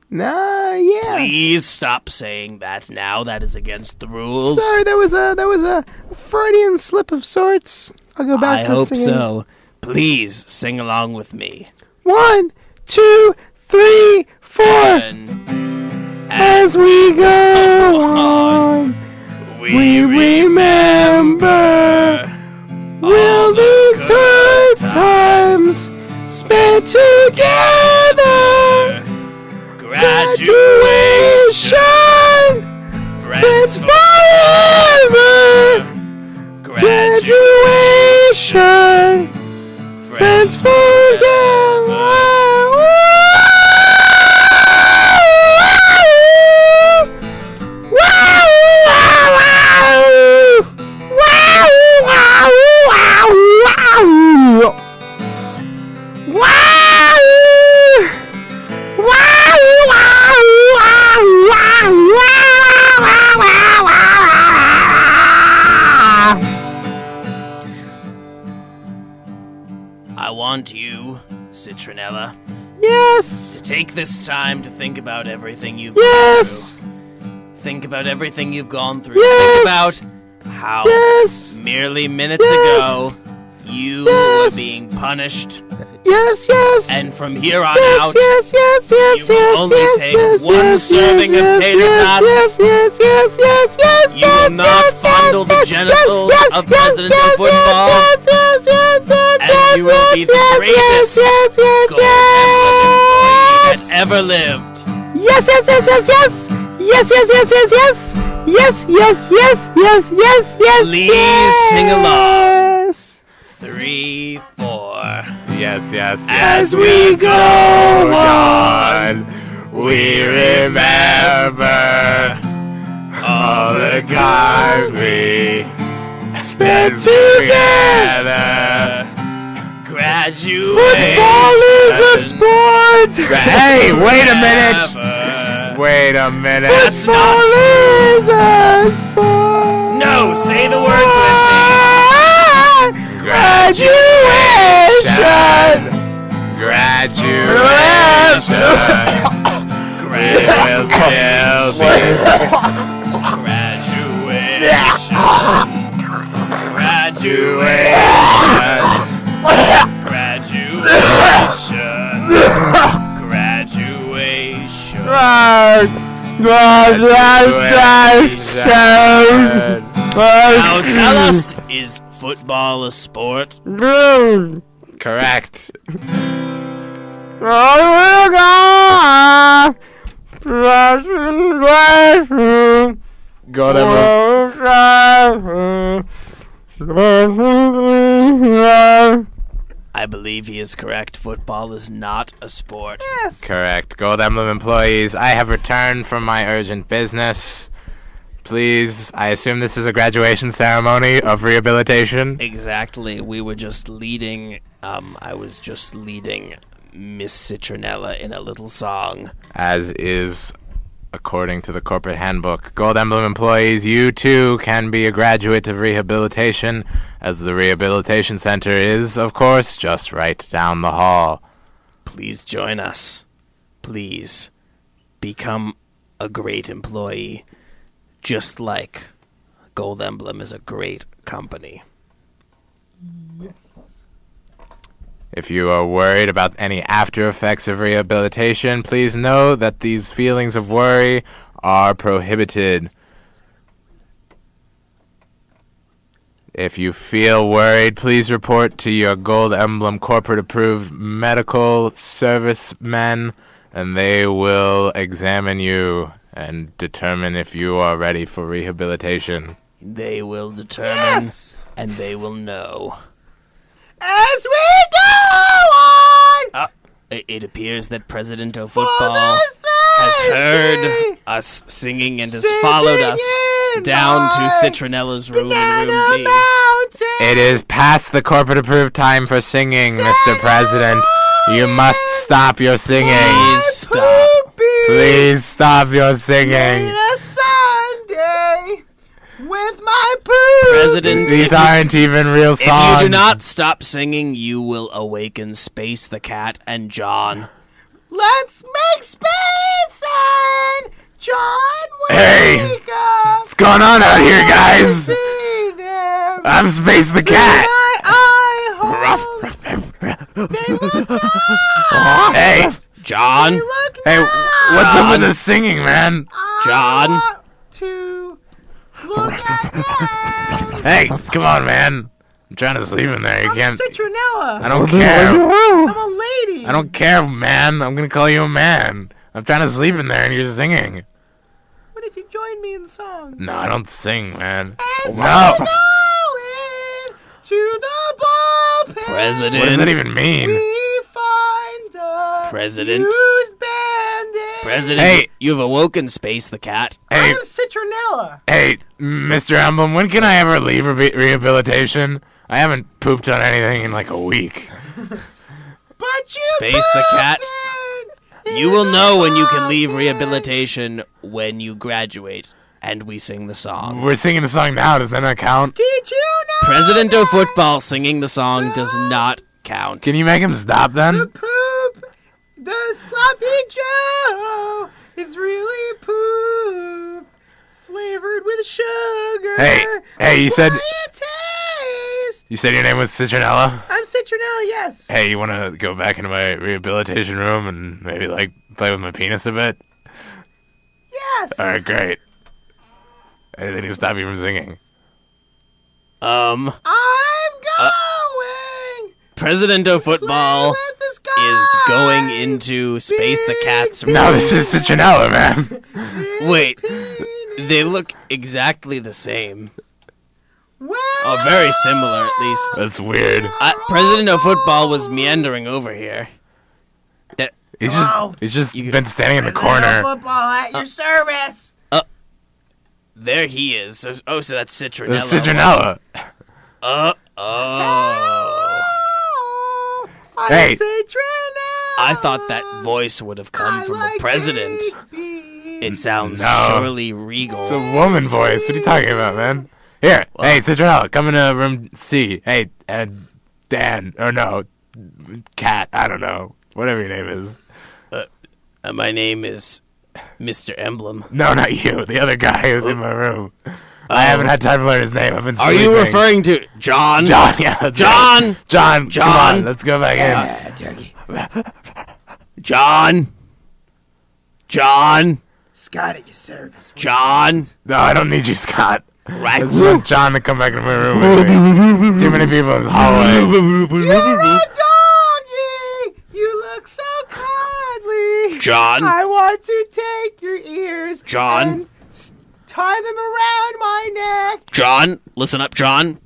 Nah, yeah. Please stop saying that now. That is against the rules. Sorry, that was a Freudian slip of sorts. I'll go back I to hope singing. so. Please sing along with me. 1, 2, 3, 4. As we go on, we remember all the good times spent together. Graduation, friends forever. Graduation, friends forever. I want you, Citronella, Yes. to take this time to think about everything you've Yes. gone through. Think about everything you've gone through. Yes. Think about how Yes. merely minutes Yes. ago you Yes. were being punished, Yes. Yes. and from here on yes, out, yes, yes, yes, you will yes, only yes, take yes, one yes, serving yes, of yes, tater yes, tots. Yes, yes, yes, yes, yes, You will not fondle the genitals of President of Football, Yes, yes, yes, yes, and yes, you will be yes, the yes, greatest yes, yes, Gold yes, Emblem employee yes. that ever lived. Yes, yes, yes, yes, yes. Yes, yes, yes, yes, yes. Yes, yes, yes, yes, yes, yes. Please sing along. Yes. 3, 4. Yes, yes, As we go on, we remember all the times we spent together. Graduation. Football is a sport. Hey, wait a minute! Forever. Wait a minute! That's not Football true. is a sport. No, say the words with me. Now tell us, is football a sport? Correct. Gold emblem. I believe he is correct. Football is not a sport. Correct. Gold Emblem employees, I have returned from my urgent business. Please, I assume this is a graduation ceremony of rehabilitation? Exactly. We were just leading, I was just leading Miss Citronella in a little song. As is according to the corporate handbook. Gold Emblem employees, you too can be a graduate of rehabilitation, as the rehabilitation center is, of course, just right down the hall. Please join us. Please become a great employee, just like Gold Emblem is a great company. If you are worried about any after effects of rehabilitation, please know that these feelings of worry are prohibited. If you feel worried, please report to your Gold Emblem corporate-approved medical servicemen, and they will examine you and determine if you are ready for rehabilitation. They will determine, and they will know. As we go on! It appears that President O'Football has heard us singing and has followed us down to Citronella's room in Room D. It is past the corporate-approved time for singing, Mr. President. You must stop your singing. Please stop. Please stop your singing. With my poop! President, These aren't even real songs. if you do not stop singing, you will awaken Space the Cat and John. Let's make space and John wake Hey! up. What's going on out here, guys? See them. I'm Space the Cat. My eye holes. They look nice. Hey, John? They look hey, nice. what's up with the singing, man? John? I want to look at them. Hey, come on, man. I'm trying to sleep in there. You I'm can't. Citronella. I don't care. I'm a lady. I don't care, man. I'm gonna call you a man. I'm trying to sleep in there and you're singing. What if you join me in the song? No, I don't sing, man. As No. we go into the bullpen, President. What does that even mean? we find a President. used bandage. President, Hey. you have awoken Space the Cat. Hey, I'm Citronella. hey, Mr. Emblem, when can I ever leave rehabilitation? I haven't pooped on anything in like a week. But you Space the Cat. pooped You will know when you can in leave the rehabilitation when you graduate, and we sing the song. We're singing the song now. Does that not count? Did you know President that O'Football singing the song does not count. Can you make him stop the then? poop, the sloppy Joe is really poop flavored with sugar? Hey, you said Quiet taste. you said your name was Citronella? I'm Citronella, yes. Hey, you want to go back into my rehabilitation room and maybe like play with my penis a bit? Yes. All right, great. Hey, they need to stop you from singing. I'm going. President O'Football Play with the sky. is going into Space the Cat's room. No, this is Citronella, man. Wait, they look exactly the same. Well, Oh, very similar, at least. That's weird. President O'Football was meandering over here. He's just You- been standing in the President corner. Football at your service. There he is. So that's Citronella. It's Citronella. Oh. I'm Hey. Citronella. I thought that voice would have come from the president. It sounds No. surely regal. It's a woman voice. What are you talking about, man? Here, hey, Citronella, come into room C. Hey, Dan, or no, Cat, I don't know. Whatever your name is. My name is Mr. Emblem. No, not you. The other guy who's in my room. I haven't had time to learn his name. I've been Are sleeping. you referring to John? John, yeah. That's John! right. John! Come on, let's go back in. John! John! Scott at your service. John! No, I don't need you, Scott. Right. Let's want John to come back into my room with me. Too many people in this hallway. You're a doggy! You look so cuddly. John! I want to take your ears. John! And tie them around my neck. John! Listen up, John.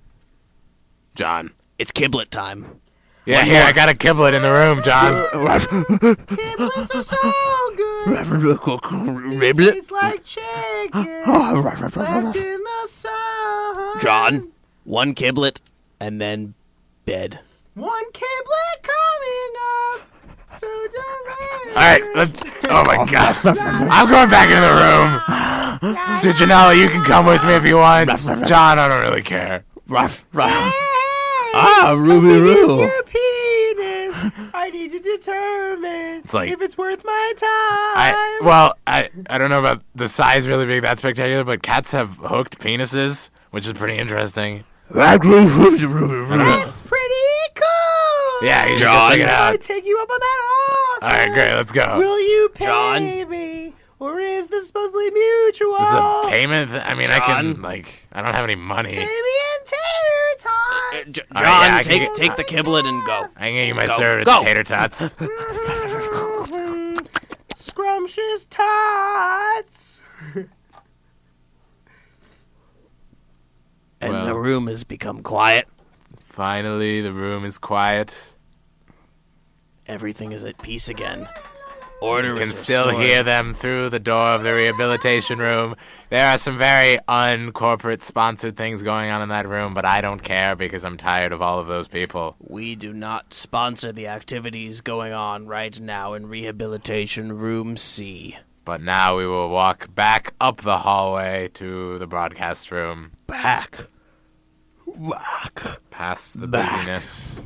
John. It's kiblet time. Yeah, here, I got a kiblet in the room, John. Kiblets are so good. Riblet? It's like chicken left in the sun. John, one kiblet, and then bed. One kiblet coming up. So don't let it. Alright, let's... Oh, my God. I'm going back into the room. So, Janella, you can come with me if you want. John, I don't really care. Ruff, ruff. Ah, Ruby Roo. Your penis. I need to determine It's like- if it's worth my time. I don't know about the size really being that spectacular, but cats have hooked penises, which is pretty interesting. That's pretty cool. Yeah, you should go John. check it I out. take you up on that offer. Alright, great, let's go. Will you pay John. me, or is this supposedly mutual? This is a payment? I mean, I can, John. I don't have any money. Pay me in tater tots. John, yeah, I can take the kiblet and go. I can get you my Go. service, Go. tater tots. Scrumptious tots. And Well. the room has become quiet. Finally, the room is quiet. Everything is at peace again. Order You can is still restored. hear them through the door of the rehabilitation room. There are some very uncorporate sponsored things going on in that room, but I don't care because I'm tired of all of those people. We do not sponsor the activities going on right now in Rehabilitation Room C. But now we will walk back up the hallway to the broadcast room, Back. past the Back. busyness.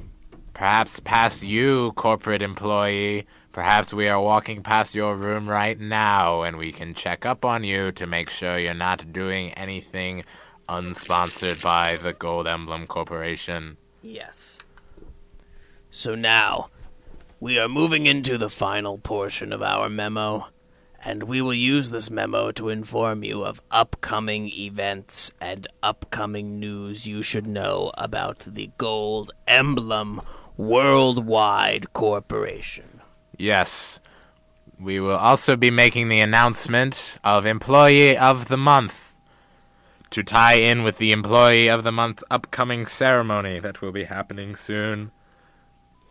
Perhaps past you, corporate employee. Perhaps we are walking past your room right now, and we can check up on you to make sure you're not doing anything unsponsored by the Gold Emblem Corporation. Yes. So now, we are moving into the final portion of our memo, and we will use this memo to inform you of upcoming events and upcoming news you should know about the Gold Emblem Worldwide Corporation. Yes. We will also be making the announcement of Employee of the Month to tie in with the Employee of the Month upcoming ceremony that will be happening soon.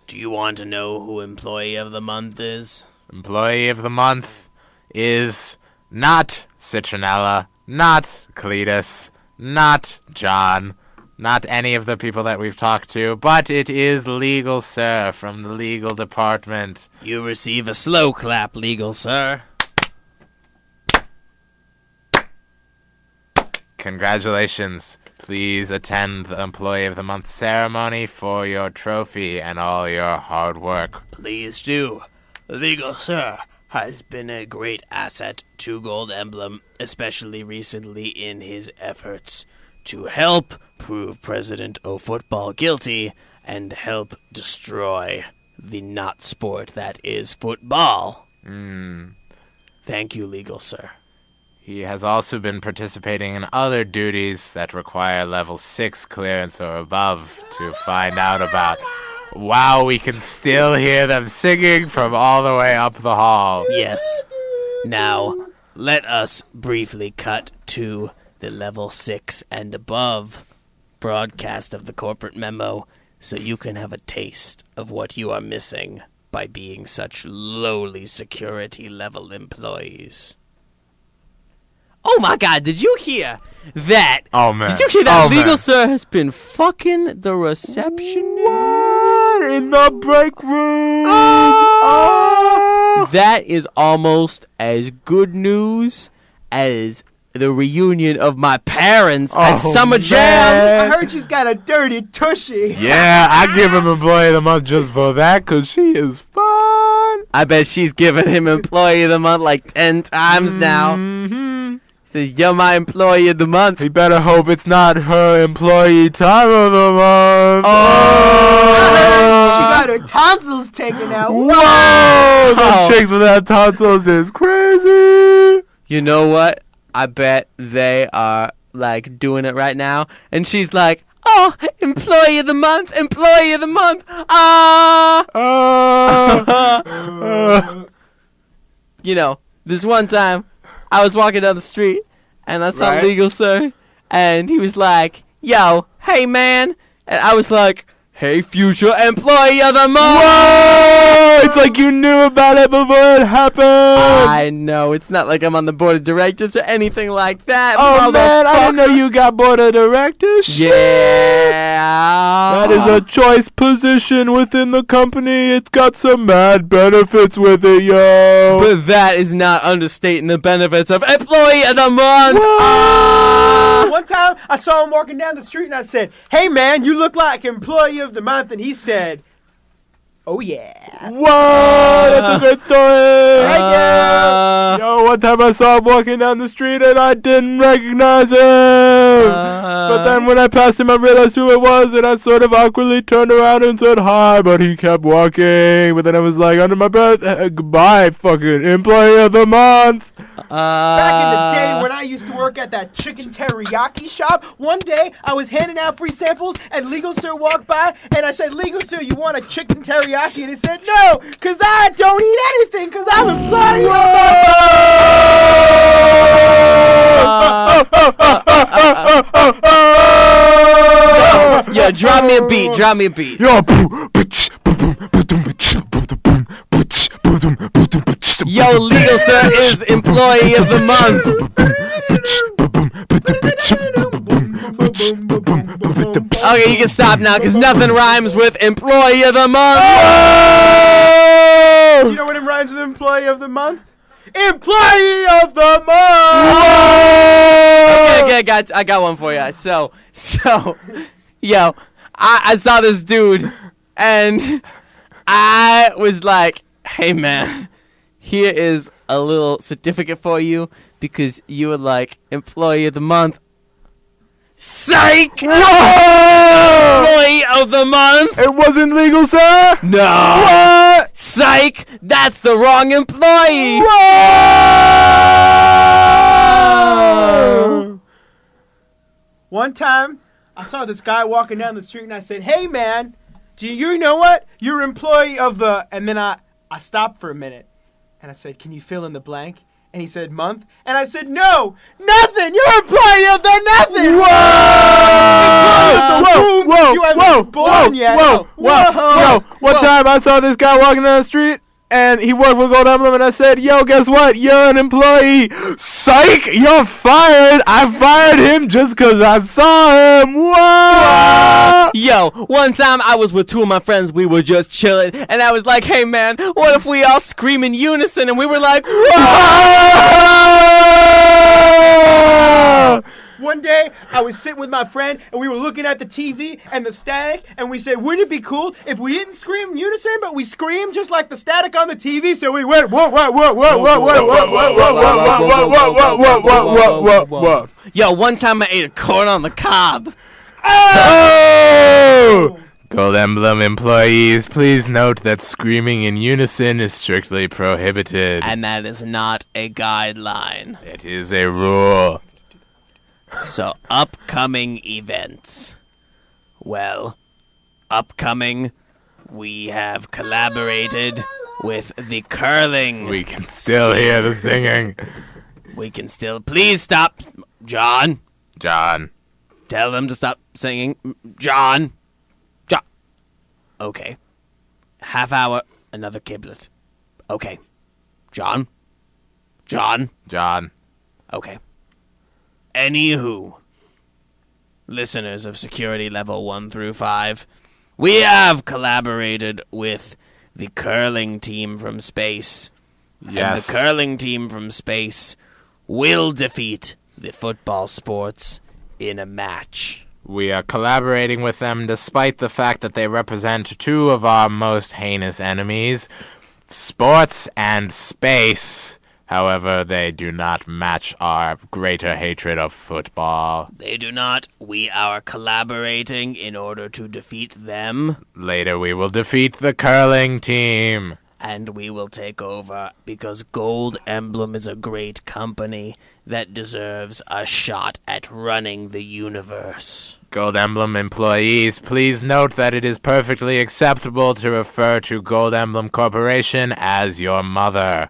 Do you want to know who Employee of the Month is? Employee of the Month is not Citronella, not Cletus, not John, not any of the people that we've talked to, but it is Legal Sir from the legal department. You receive a slow clap, legal sir. Congratulations. Please attend the Employee of the Month ceremony for your trophy and all your hard work. Please do. Legal Sir has been a great asset to Gold Emblem, especially recently in his efforts to help prove President O'Football guilty and help destroy the not sport that is football. Thank you, Legal Sir. He has also been participating in other duties that require level 6 clearance or above to find out about. Wow, we can still hear them singing from all the way up the hall. Yes. Now, let us briefly cut to the level 6 and above broadcast of the corporate memo so you can have a taste of what you are missing by being such lowly security level employees. Oh my god, did you hear that? Oh, man. Did you hear that? Oh, Legal man. Sir has been fucking the receptionist. In the break room. That is almost as good news as the reunion of my parents at Oh, Summer man. Jam. I heard she's got a dirty tushy. Yeah, I give him Employee of the Month just for that, because she is fun. I bet she's given him Employee of the Month like 10 times now. Mm-hmm. Says, you're my Employee of the Month. He better hope it's not her Employee Time of the Month. She got her tonsils taken out. Whoa! Oh. Them chicks without tonsils is crazy. You know what? I bet they are, like, doing it right now. And she's like, oh, Employee of the Month, Employee of the Month. Ah! You know, this one time, I was walking down the street, and I saw Right. Legal Sir, and he was like, yo, hey, man. And I was like, hey, future Employee of the Month. Whoa! It's like you knew about it before it happened. I know, it's not like I'm on the board of directors or anything like that. Oh man, I didn't know motherfucker. you got board of directors. Shit. Yeah. That is a choice position within the company. It's got some mad benefits with it, yo. But that is not understating the benefits of Employee of the Month. One time, I saw him walking down the street, and I said, "Hey, man, you look like Employee of the Month." And he said, "Oh yeah." Whoa, that's a great story. Thank you. Yo, one time I saw him walking down the street and I didn't recognize him. But then when I passed him, I realized who it was, and I sort of awkwardly turned around and said hi, but he kept walking. But then I was like, under my breath, goodbye, fucking Employee of the Month. Back in the day when I used to work at that chicken teriyaki shop, one day I was handing out free samples, and Legal Sir walked by, and I said, "Legal Sir, you want a chicken teriyaki?" And he said, "No, because I don't eat anything, because I'm Employee of Yeah, drop me a beat, drop me a beat. Yo, Yo, Legal Sir is Employee of the Month. Okay, you can stop now, because nothing rhymes with Employee of the Month. You know what it rhymes with Employee of the Month? Employee of the Month! Okay, I got one for you. So, yo, I saw this dude, and I was like, hey, man, here is a little certificate for you, because you were like Employee of the Month. Psych! Whoa! Employee of the Month? It wasn't legal, sir? No. What? Psych! That's the wrong employee! Whoa! One time, I saw this guy walking down the street, and I said, "Hey, man, do you know what? You're Employee of the..." And then I stopped for a minute, and I said, "Can you fill in the blank?" And he said, "Month." And I said, "No, nothing! You're Employee of the Nothing!" Whoa! You haven't born yet. Whoa! One time I saw this guy walking down the street, and he worked with Gold Emblem, and I said, "Yo, guess what? You're an employee." Psych! You're fired! I fired him just because I saw him. Whoa! Yo, one time I was with two of my friends, we were just chilling, and I was like, hey man, what if we all scream in unison? And we were like, whoa! One day, I was sitting with my friend, and we were looking at the TV and the static, and we said, wouldn't it be cool if we didn't scream in unison, but we screamed just like the static on the TV? So we went, whoa, whoa, whoa, whoa, whoa, whoa, whoa, Whoa! Yo, one time I ate a corn on the cob. Oh! Gold Emblem employees, please note that screaming in unison is strictly prohibited. And that is not a guideline. It is a rule. So, upcoming events. Well, upcoming, we have collaborated with the curling. We can still hear the singing. We can still. Please stop. John, John. tell them to stop singing. John. Okay. Half hour, another kiblet. Okay. John. Okay. Anywho, listeners of security level 1 through 5, we have collaborated with the curling team from space. Yes. And the curling team from space will defeat the football sports in a match. We are collaborating with them despite the fact that they represent two of our most heinous enemies, sports and space. However, they do not match our greater hatred of football. They do not. We are collaborating in order to defeat them. Later we will defeat the curling team. And we will take over because Gold Emblem is a great company that deserves a shot at running the universe. Gold Emblem employees, please note that it is perfectly acceptable to refer to Gold Emblem Corporation as your mother.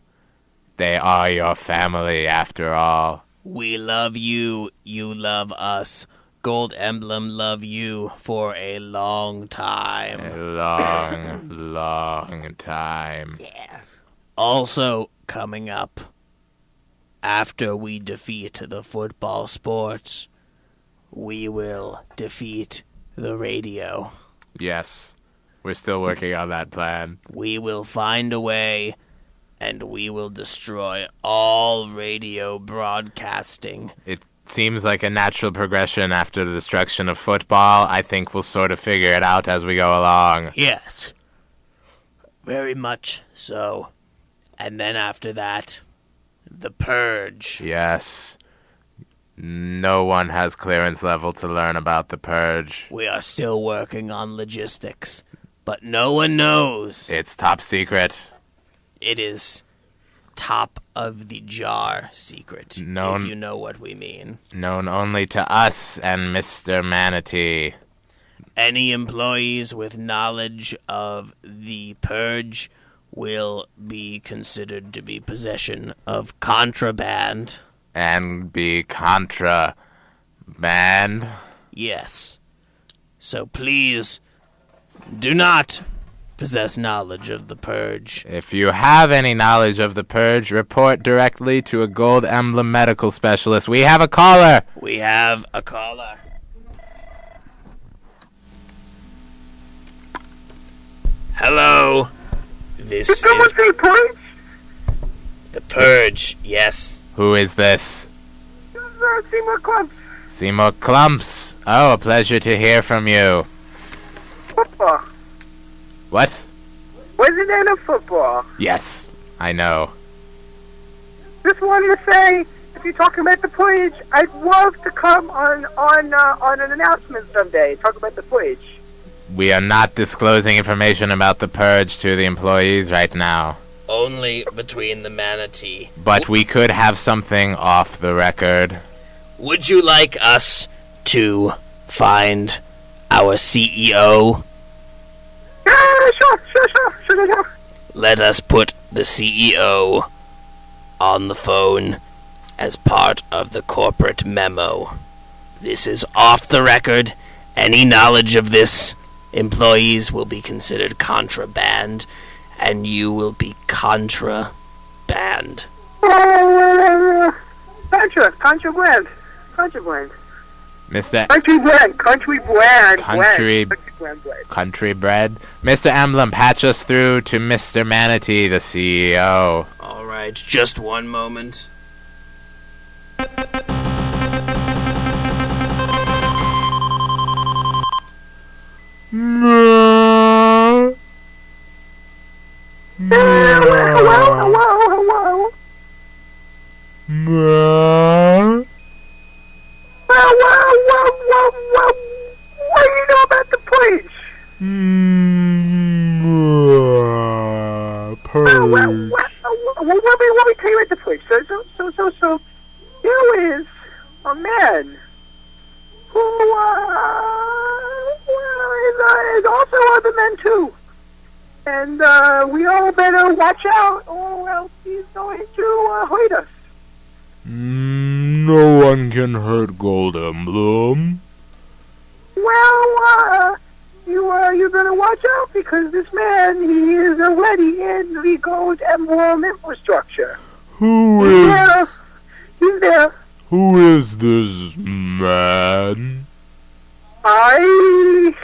They are your family, after all. We love you. You love us. Gold Emblem love you for a long time. A long, long time. Yeah. Also, coming up, after we defeat the football sports, we will defeat the radio. Yes, we're still working on that plan. We will find a way, and we will destroy all radio broadcasting. It seems like a natural progression after the destruction of football. I think we'll sort of figure it out as we go along. Yes. Very much so. And then after that, the Purge. Yes. No one has clearance level to learn about the Purge. We are still working on logistics, but no one knows. It's top secret. It is top of the jar secret, if you know what we mean. Known only to us and Mr. Manatee. Any employees with knowledge of the Purge will be considered to be possession of contraband. And be contraband. Yes. So please, do not possess knowledge of the Purge. If you have any knowledge of the Purge, report directly to a Gold Emblem medical specialist. We have a caller! We have a caller. Hello. This is Purge? the Purge, yes. Who is this? Seymour Clumps. Seymour Clumps. Oh, a pleasure to hear from you. Football. What? Wasn't it a football? Yes, I know. Just wanted to say, if you're talking about the Purge, I'd love to come on an announcement someday. Talk about the Purge. We are not disclosing information about the Purge to the employees right now. Only between the Manatee. But we could have something off the record. Would you like us to find our CEO? Sure. Let us put the CEO on the phone as part of the corporate memo. This is off the record. Any knowledge of this, employees will be considered contraband, and you will be contraband. Contraband. Mr. Country bread. Mr. Emblem, patch us through to Mr. Manatee, the CEO. All right, just one moment. Hello. What do you know about the Purge? Let me tell you about the Purge. So, there is a man who, is also other men too. And, we all better watch out, or else he's going to, hurt us. No one can hurt Gold Emblem. Well, you better watch out, because this man, he is already in the Gold Emblem infrastructure. He's there. Who is this man? I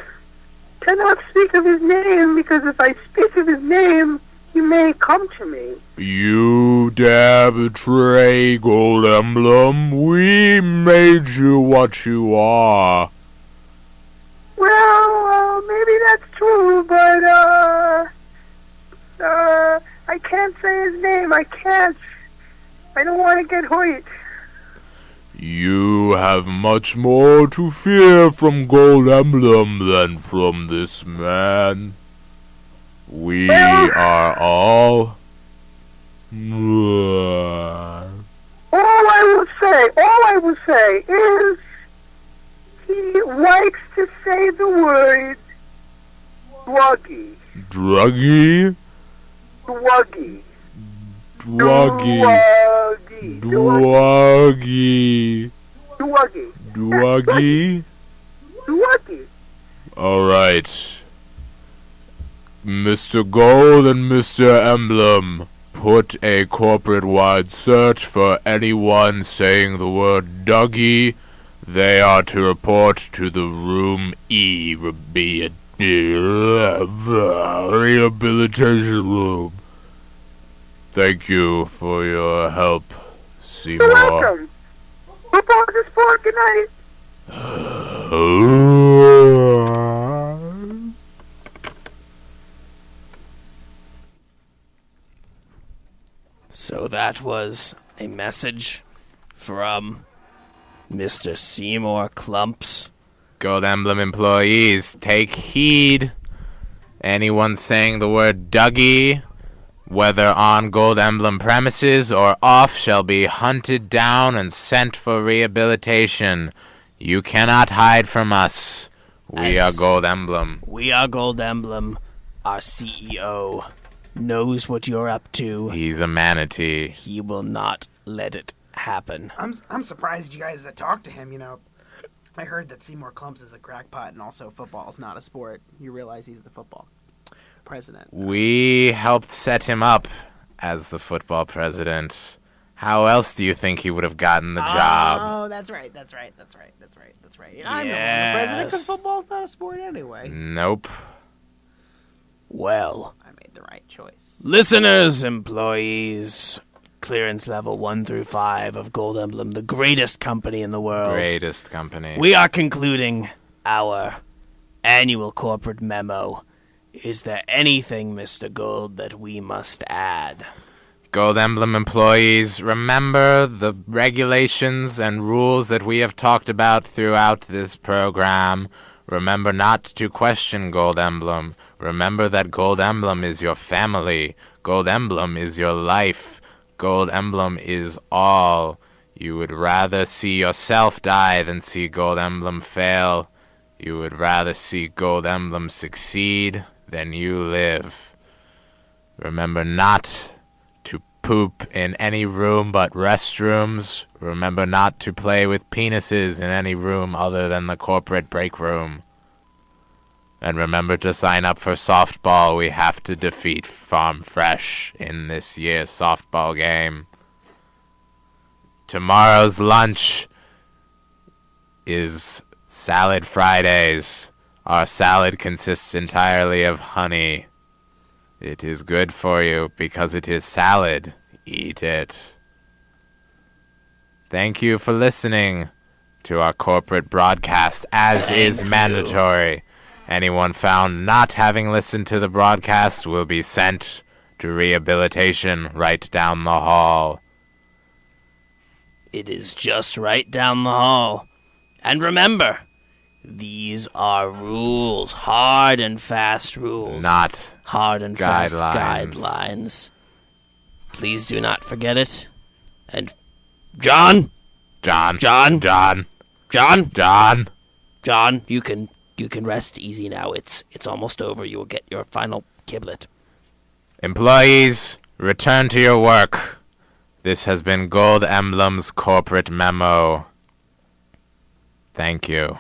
cannot speak of his name, because if I speak of his name, you may come to me. You dare betray Gold Emblem? We made you what you are. Well, maybe that's true, but, I can't say his name. I can't. I don't want to get hurt. You have much more to fear from Gold Emblem than from this man. We are all... All I will say is he likes to say the word druggy. Druggy? Druggy. Druggy. Druggy. Druggy. Druggy. Druggy? Druggy. Alright. Mr. Gold and Mr. Emblem, put a corporate-wide search for anyone saying the word Dougie. They are to report to the Room E rehabilitation room. Thank you for your help, Seymour. You're welcome. Football is sport. Good night. So that was a message from Mr. Seymour Clumps. Gold Emblem employees, take heed. Anyone saying the word Dougie, whether on Gold Emblem premises or off, shall be hunted down and sent for rehabilitation. You cannot hide from us. We are Gold Emblem. We are Gold Emblem. Our CEO knows what you're up to. He's a manatee. He will not let it happen. I'm surprised you guys that talked to him, you know. I heard that Seymour Clumps is a crackpot and also football is not a sport. You realize he's the football president. We helped set him up as the football president. How else do you think he would have gotten the job? Oh, that's right. I know the president because football's not a sport anyway. Nope. Well, I made the right choice. listeners, employees, clearance level 1 through 5 of Gold Emblem, the greatest company in the world. Greatest company. We are concluding our annual corporate memo. Is there anything, Mr. Gold, that we must add? Gold Emblem employees, remember the regulations and rules that we have talked about throughout this program. Remember not to question Gold Emblem. Remember that Gold Emblem is your family. Gold Emblem is your life. Gold Emblem is all. You would rather see yourself die than see Gold Emblem fail. You would rather see Gold Emblem succeed than you live. Remember not to poop in any room but restrooms. Remember not to play with penises in any room other than the corporate break room. And remember to sign up for softball. We have to defeat Farm Fresh in this year's softball game. Tomorrow's lunch is Salad Fridays. Our salad consists entirely of honey. It is good for you because it is salad. Eat it. Thank you for listening to our corporate broadcast, as is mandatory. Anyone found not having listened to the broadcast will be sent to rehabilitation right down the hall. It is just right down the hall. And remember, these are rules. Hard and fast rules. Not hard and fast guidelines. guidelines. Please do not forget it. And John, you can rest easy now. It's almost over. You will get your final kiblet. Employees, return to your work. This has been Gold Emblem's corporate memo. Thank you.